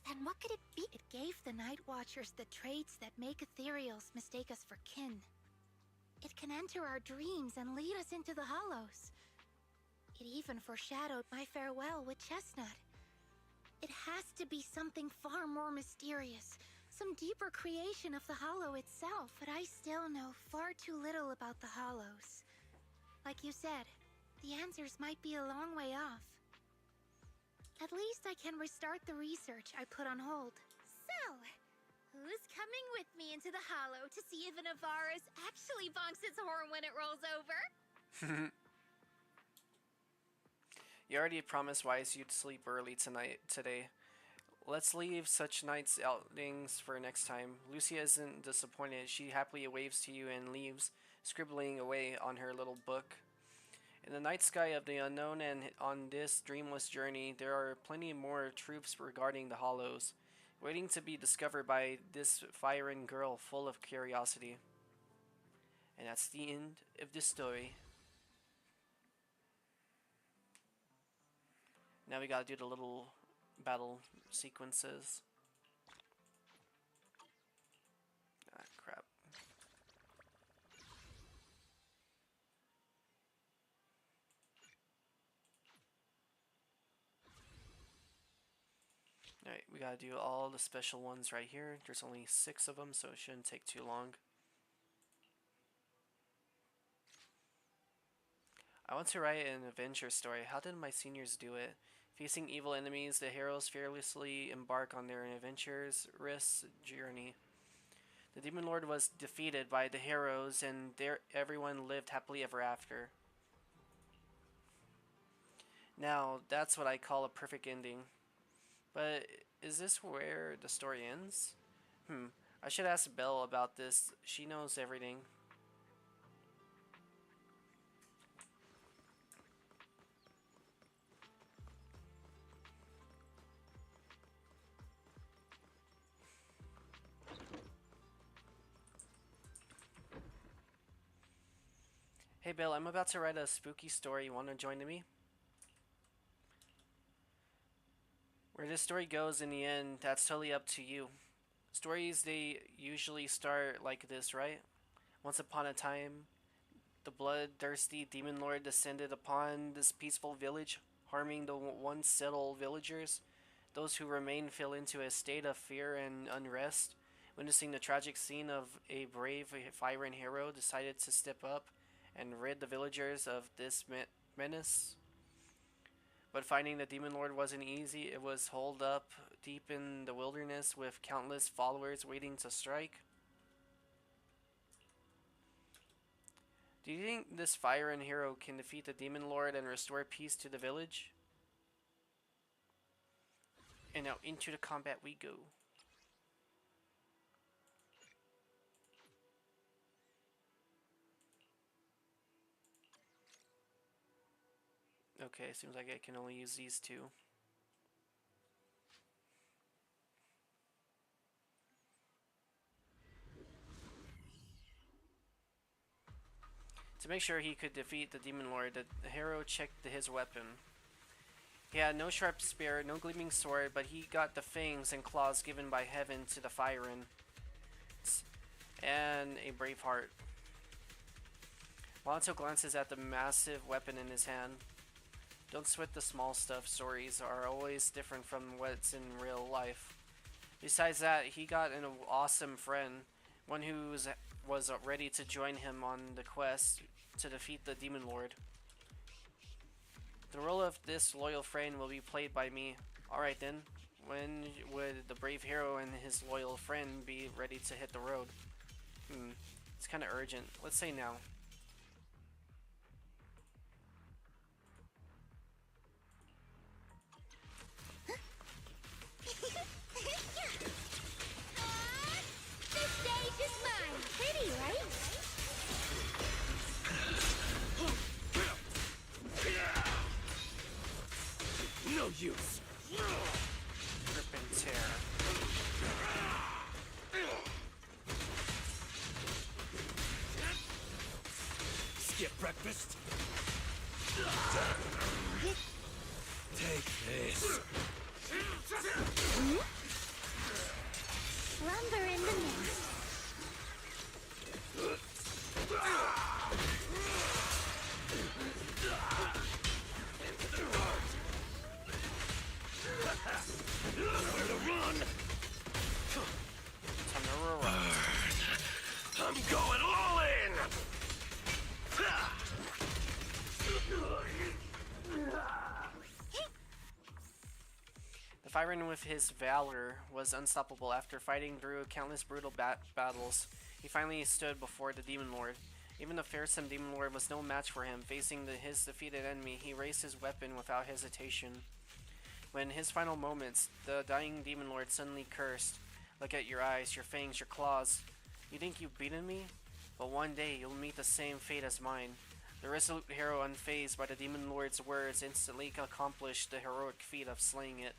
Then what could it be? It gave the Night Watchers the traits that make ethereals mistake us for kin. It can enter our dreams and lead us into the Hollows. It even foreshadowed my farewell with Chestnut. It has to be something far more mysterious, some deeper creation of the Hollow itself. But I still know far too little about the Hollows. Like you said, the answers might be a long way off. At least I can restart the research I put on hold. So, who's coming with me into the Hollow to see if an Avaris actually bonks its horn when it rolls over? You already promised Wise you'd sleep early today. Let's leave such nights outings for next time. Lucia isn't disappointed. She happily waves to you and leaves, scribbling away on her little book. In the night sky of the unknown and on this dreamless journey, there are plenty more truths regarding the Hollows, waiting to be discovered by this Firen girl full of curiosity. And that's the end of the story. Now we gotta do the little battle sequences. Ah, crap. Alright, we gotta do all the special ones right here. There's only 6 of them, so it shouldn't take too long. I want to write an adventure story. How did my seniors do it? Facing evil enemies, the heroes fearlessly embark on their adventurous journey. The Demon Lord was defeated by the heroes, and everyone lived happily ever after. Now, that's what I call a perfect ending. But is this where the story ends? I should ask Belle about this. She knows everything. Hey Belle, I'm about to write a spooky story. You want to join me? Where this story goes in the end, that's totally up to you. Stories, they usually start like this, right? Once upon a time, the bloodthirsty demon lord descended upon this peaceful village, harming the once settled villagers. Those who remained fell into a state of fear and unrest. Witnessing the tragic scene of a brave Firen hero decided to step up and rid the villagers of this menace. But finding the Demon Lord wasn't easy. It was holed up deep in the wilderness with countless followers waiting to strike. Do you think this Firen hero can defeat the Demon Lord and restore peace to the village? And now into the combat we go. Okay, seems like I can only use these two. To make sure he could defeat the Demon Lord, the hero checked his weapon. He had no sharp spear, no gleaming sword, but he got the fangs and claws given by heaven to the Firen, and a brave heart. Lonzo glances at the massive weapon in his hand. Don't sweat the small stuff, stories are always different from what's in real life. Besides that, he got an awesome friend, one who was ready to join him on the quest to defeat the Demon Lord. The role of this loyal friend will be played by me. Alright then, when would the brave hero and his loyal friend be ready to hit the road? It's kinda urgent. Let's say now. This stage is mine. Pretty, right? No use. Rip and tear. Skip breakfast. Take this. Lumber in the mist. Where to run? Time to run. I'm going all in. The Firen with his valor was unstoppable after fighting through countless brutal battles. He finally stood before the Demon Lord. Even the fearsome Demon Lord was no match for him. Facing his defeated enemy, he raised his weapon without hesitation. When in his final moments, the dying Demon Lord suddenly cursed. Look at your eyes, your fangs, your claws. You think you've beaten me? But one day you'll meet the same fate as mine. The resolute hero, unfazed by the Demon Lord's words, instantly accomplished the heroic feat of slaying it.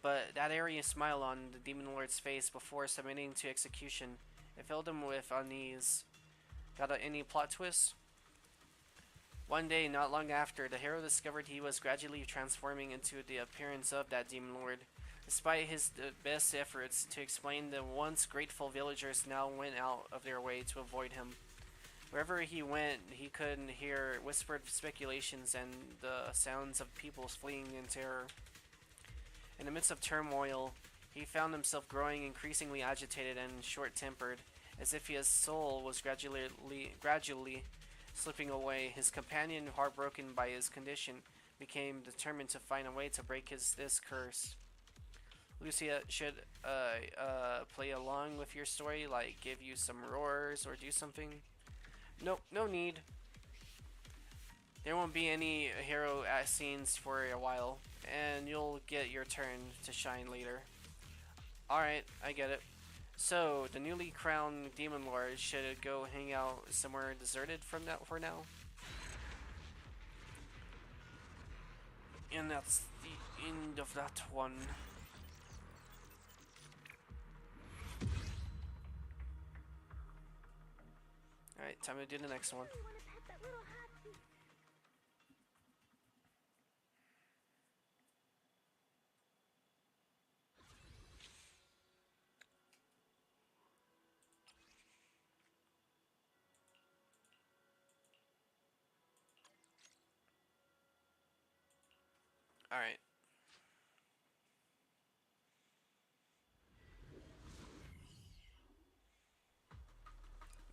But that airy smile on the Demon Lord's face before submitting to execution, it filled him with unease. Got any plot twists? One day, not long after, the hero discovered he was gradually transforming into the appearance of that Demon Lord. Despite his best efforts to explain, the once grateful villagers now went out of their way to avoid him. Wherever he went, he could hear whispered speculations and the sounds of people fleeing in terror. In the midst of turmoil, he found himself growing increasingly agitated and short-tempered, as if his soul was gradually slipping away. His companion, heartbroken by his condition, became determined to find a way to break this curse. Lucia, should play along with your story, like give you some roars or do something? Nope, no need. There won't be any hero scenes for a while, and you'll get your turn to shine later. Alright, I get it. So, the newly crowned Demon Lord should go hang out somewhere deserted for now? And that's the end of that one. Alright, time to do the next one. Alright.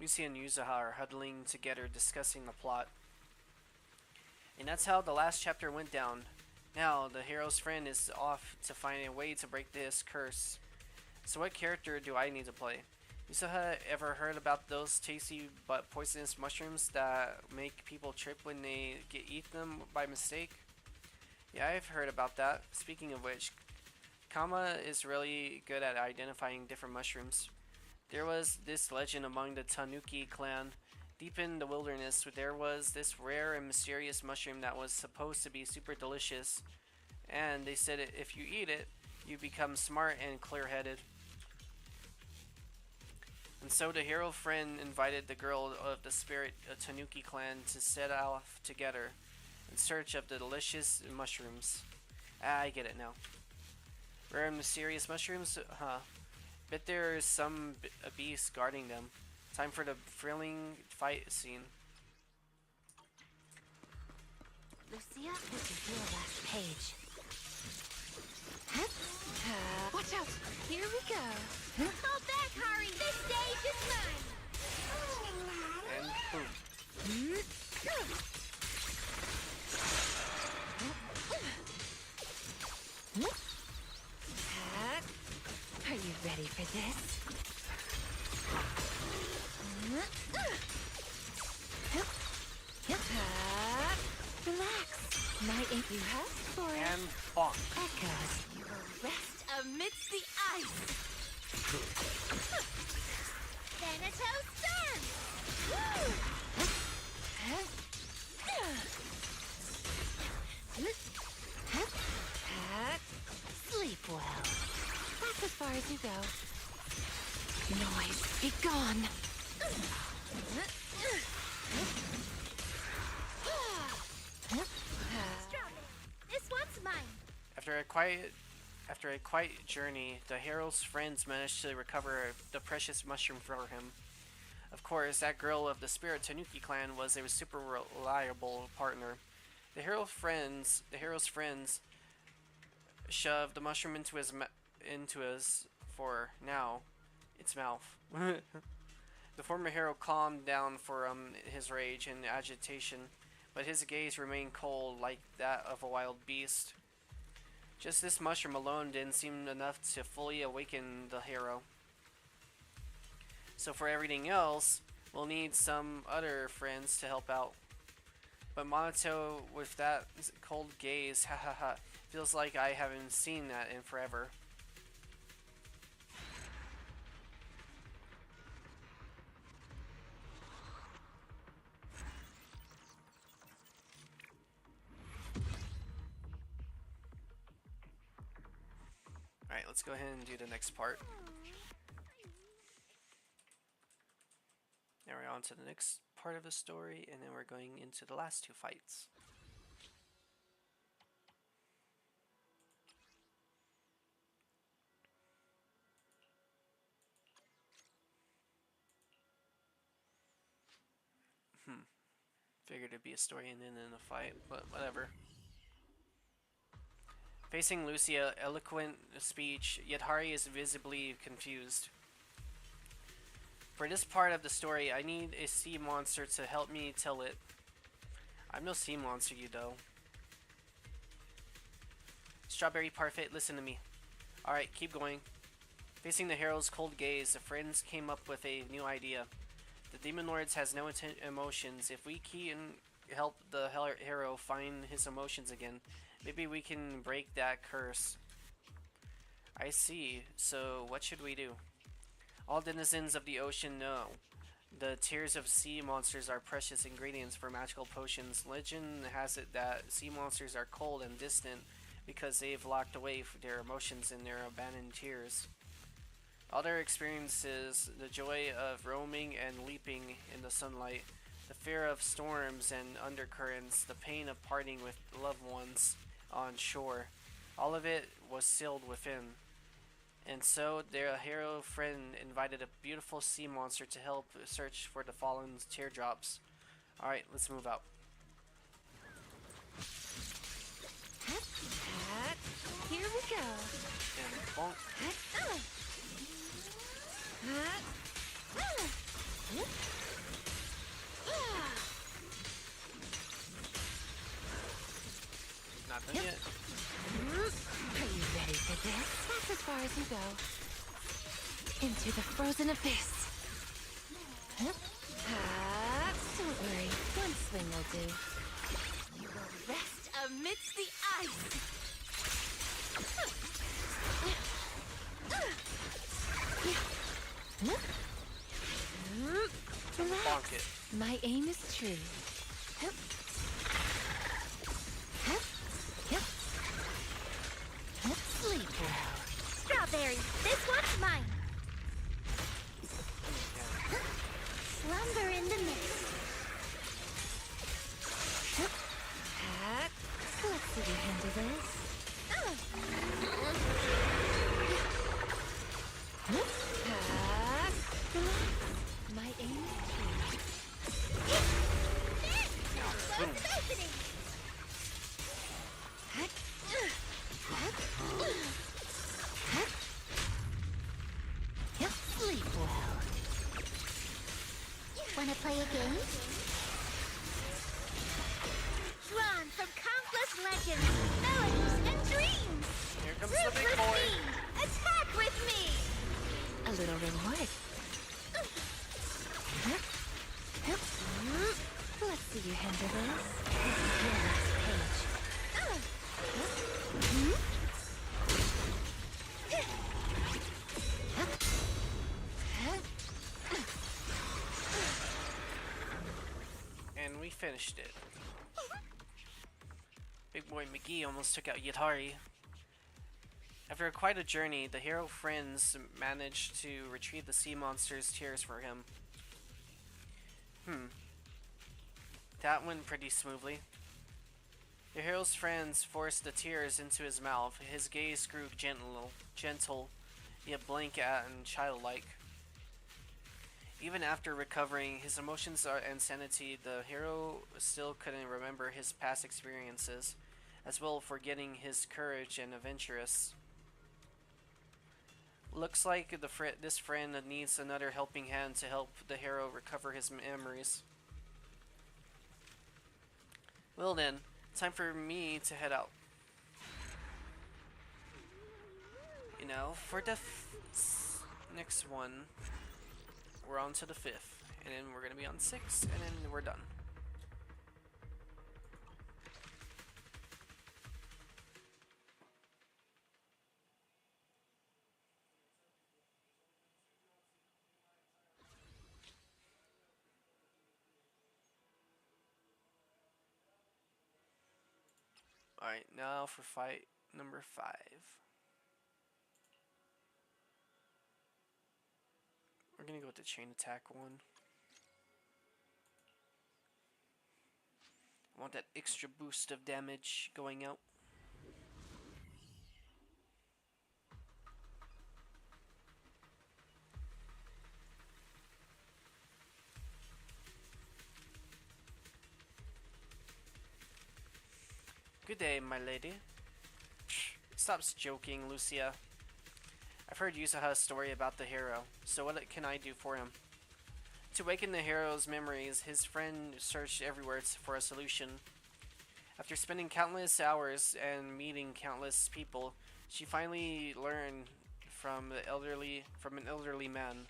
Lucy and Yuzaha are huddling together discussing the plot. And that's how the last chapter went down. Now, the hero's friend is off to find a way to break this curse. So what character do I need to play? Yuzaha ever heard about those tasty but poisonous mushrooms that make people trip when they eat them by mistake? Yeah, I've heard about that. Speaking of which, Kama is really good at identifying different mushrooms. There was this legend among the Tanuki clan. Deep in the wilderness, there was this rare and mysterious mushroom that was supposed to be super delicious. And they said if you eat it, you become smart and clear-headed. And so the hero friend invited the girl of the spirit Tanuki clan to set off together in search of the delicious mushrooms. I get it now. Rare and mysterious mushrooms? Huh. Bet there's some beast guarding them. Time for the thrilling fight scene. Lucia, this is your last page. Watch out! Here we go. Fall back, Hari! This stage is mine! And boom. Are you ready for this? Relax. My if you ask for it. And bonk. Echoes. You will rest amidst the ice. Thanatos Storm! Sleep well. That's as far as you go. Noise, be gone. Stop it! This one's mine! After a quiet journey, the hero's friends managed to recover the precious mushroom for him. Of course, that girl of the spirit Tanuki clan was a super reliable partner. The hero's friends shoved the mushroom into his for now its mouth. The former hero calmed down from his rage and agitation, but his gaze remained cold like that of a wild beast. Just this mushroom alone didn't seem enough to fully awaken the hero. So for everything else, we'll need some other friends to help out. But Monato, with that cold gaze, hahaha, feels like I haven't seen that in forever. Alright, let's go ahead and do the next part. Now we're on to the next part of the story, and then we're going into the last two fights. Figured it'd be a story and then a fight, but whatever. Facing Lucia, eloquent speech, yet Hari is visibly confused. For this part of the story, I need a sea monster to help me tell it. I'm no sea monster, you know. Strawberry Parfait, listen to me. Alright, keep going. Facing the hero's cold gaze, the friends came up with a new idea. The Demon Lords has no emotions. If we can help the hero find his emotions again, maybe we can break that curse. I see. So, what should we do? All denizens of the ocean know. The tears of sea monsters are precious ingredients for magical potions. Legend has it that sea monsters are cold and distant because they've locked away their emotions in their abandoned tears. All their experiences, the joy of roaming and leaping in the sunlight, the fear of storms and undercurrents, the pain of parting with loved ones on shore, all of it was sealed within. And so their hero friend invited a beautiful sea monster to help search for the fallen teardrops. Alright, let's move out. Here we go. And bonk. Not done yet. Are you ready for this? That's as far as you go. Into the frozen abyss. Don't worry, one swing will do. You will rest amidst the ice. bonk it. My aim is true. Hup. Hup. Hup. Hup. Sleep well. Strawberry, this one's mine. Slumber in the mist. Hup. Hup. Let's see you handle this. Hup. Hup. My aim is true. Boom. Sleep well. Wanna play a game? Drawn from countless legends, melodies, and dreams. Here comes the big boy. Attack with me. A little reward. Let's see you handle this. This is your last page. And we finished it. Big boy McGee almost took out Yatari. After quite a journey, the hero friends managed to retrieve the sea monster's tears for him. That went pretty smoothly. The hero's friends forced the tears into his mouth. His gaze grew gentle, yet blank and childlike. Even after recovering his emotions and sanity, the hero still couldn't remember his past experiences, as well forgetting his courage and adventurous. Looks like this friend needs another helping hand to help the hero recover his memories. Well then, time for me to head out. You know, for the next one, we're on to the 5th, and then we're gonna be on 6, and then we're done. Alright, now for fight number 5. We're gonna go with the chain attack one. I want that extra boost of damage going out. Good day, my lady. Stop joking, Lucia. I've heard Yusaha's story about the hero, so what can I do for him? To awaken the hero's memories, his friend searched everywhere for a solution. After spending countless hours and meeting countless people, she finally learned from an elderly man.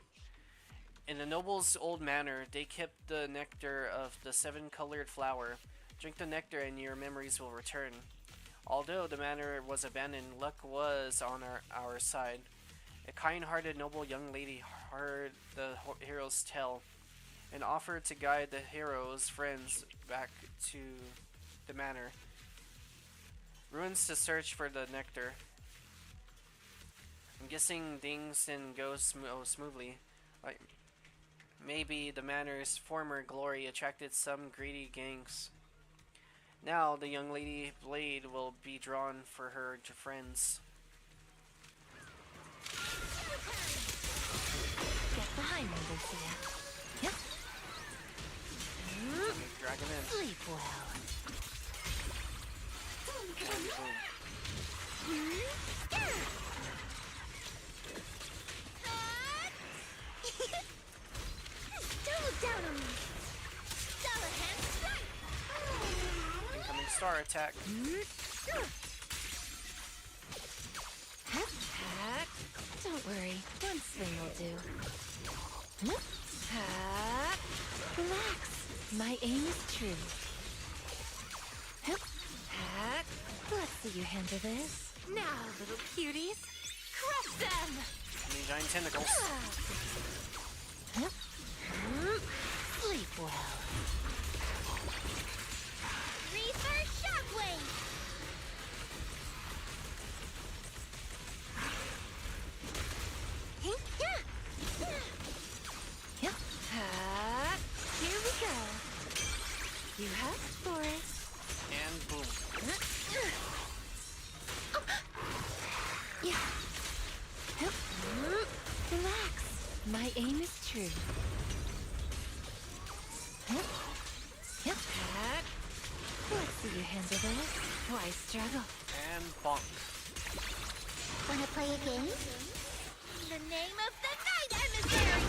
In the noble's old manor, they kept the nectar of the 7-colored flower. Drink the nectar and your memories will return. Although the manor was abandoned, luck was on our side. A kind-hearted noble young lady heard the hero's tale and offered to guide the hero's friends back to the manor. Ruins to search for the nectar. I'm guessing things didn't go smoothly. Like, maybe the manor's former glory attracted some greedy gangs. Now the young lady blade will be drawn for her friends. Get behind me, Lucia. Yep. Drag him in. Sleep well. Double down on me. Dollar hand strike. Incoming star attack. Don't worry, one swing will do. Relax, my aim is true. Let's see you handle this. Now, little cuties, crush them! I mean, giant tentacles. Sleep You asked for it. And boom. Yeah. Relax. My aim is true. Let's see you handle this. Why struggle? And bonk. Wanna play a game? The name of the night, emissary!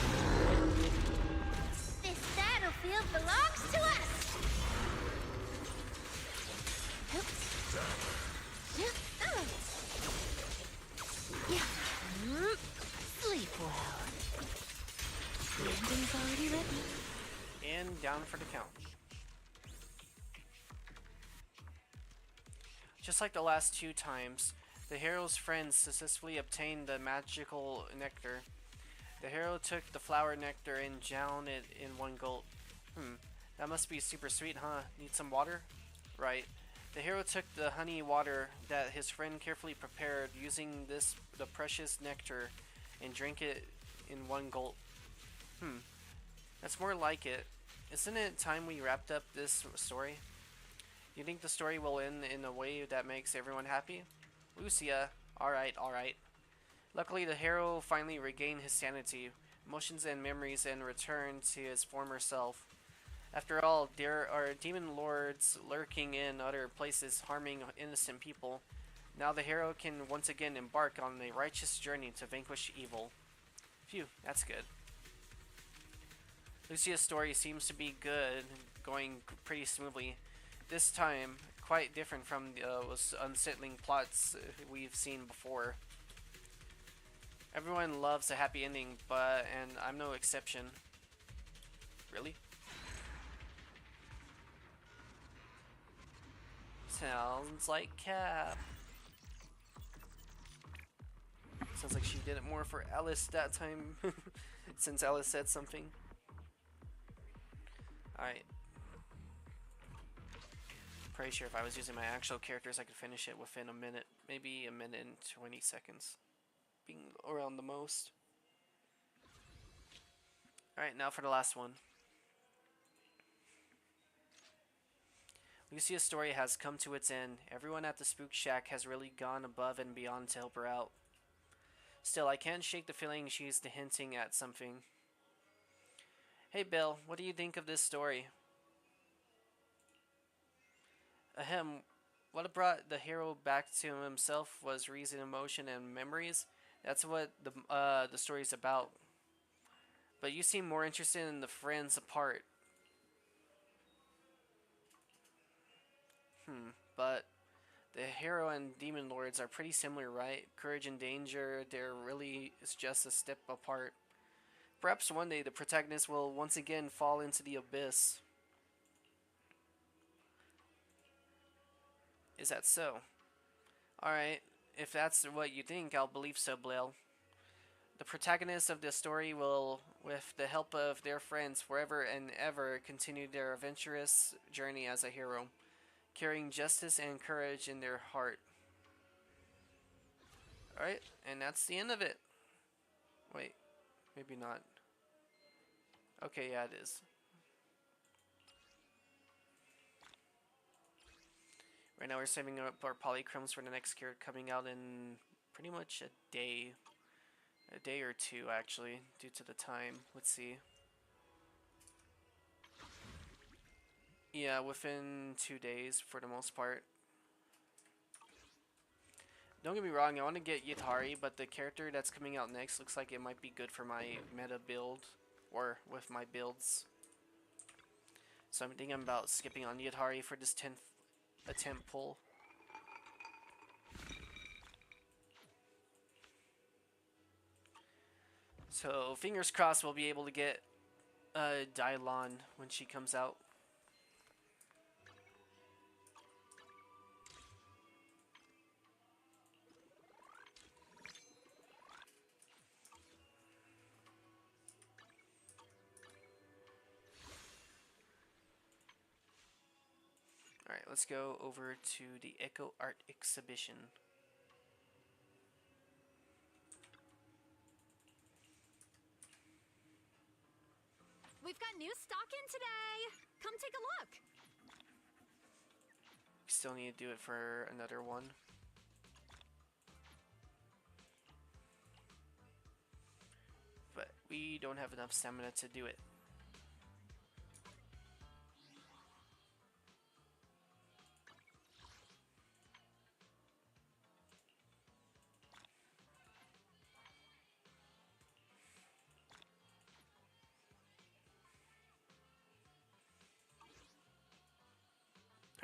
This battlefield belongs to us! Yeah. Sleep well. Landing's already ready. And down for the count. Just like the last two times, the hero's friends successfully obtained the magical nectar. The hero took the flower nectar and drowned it in one gulp. That must be super sweet, huh? Need some water? Right. The hero took the honey water that his friend carefully prepared using the precious nectar and drank it in one gulp. That's more like it. Isn't it time we wrapped up this story? You think the story will end in a way that makes everyone happy? Lucia. Alright. Luckily, the hero finally regained his sanity, emotions and memories and returned to his former self. After all, there are demon lords lurking in other places harming innocent people. Now the hero can once again embark on a righteous journey to vanquish evil. Phew, that's good. Lucia's story seems to be good, going pretty smoothly. This time, quite different from those unsettling plots we've seen before. Everyone loves a happy ending, and I'm no exception. Really? Sounds like Cap. Sounds like she did it more for Alice that time, since Alice said something. Alright. Pretty sure if I was using my actual characters, I could finish it within a minute. Maybe a minute and 20 seconds. Being around the most. Alright, now for the last one. Lucia's story has come to its end. Everyone at the Spook Shack has really gone above and beyond to help her out. Still, I can't shake the feeling she's hinting at something. Hey Bill, what do you think of this story? Ahem, what brought the hero back to himself was reason, emotion, and memories. That's what the story's about. But you seem more interested in the friends apart. But the hero and demon lords are pretty similar, right? Courage and danger, they're really just a step apart. Perhaps one day the protagonist will once again fall into the abyss. Is that so? Alright, if that's what you think, I'll believe so, Blail. The protagonists of this story will, with the help of their friends, forever and ever continue their adventurous journey as a hero, carrying justice and courage in their heart. Alright, and that's the end of it. Wait, maybe not. Okay, yeah, it is. Right now we're saving up our polychromes for the next character coming out in pretty much a day. A day or two, actually, due to the time. Let's see. Yeah, within 2 days for the most part. Don't get me wrong, I want to get Yatari, but the character that's coming out next looks like it might be good for my meta build, or with my builds. So I'm thinking about skipping on Yatari for this 10th attempt pull. So fingers crossed we'll be able to get Dailon when she comes out. Alright, let's go over to the Echo Art Exhibition. We've got new stock in today. Come take a look. still need to do it for another one. But we don't have enough stamina to do it.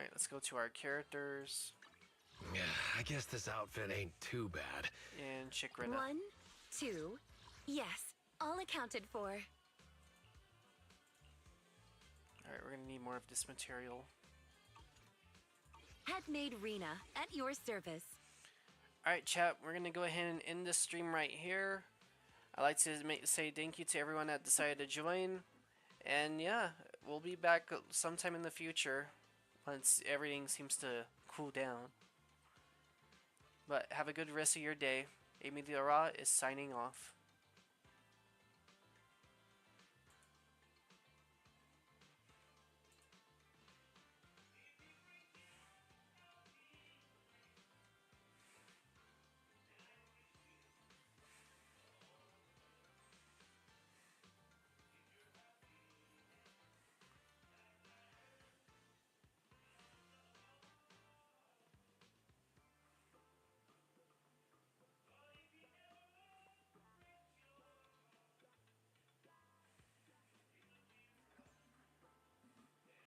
Alright, let's go to our characters. Yeah, I guess this outfit ain't too bad. And Chikrina. 1, 2, yes, all accounted for. Alright, we're gonna need more of this material. Handmade Rena, at your service. Alright, chat, we're gonna go ahead and end this stream right here. I'd like to say thank you to everyone that decided to join. And yeah, we'll be back sometime in the future once everything seems to cool down. But have a good rest of your day. Amy the Ra is signing off.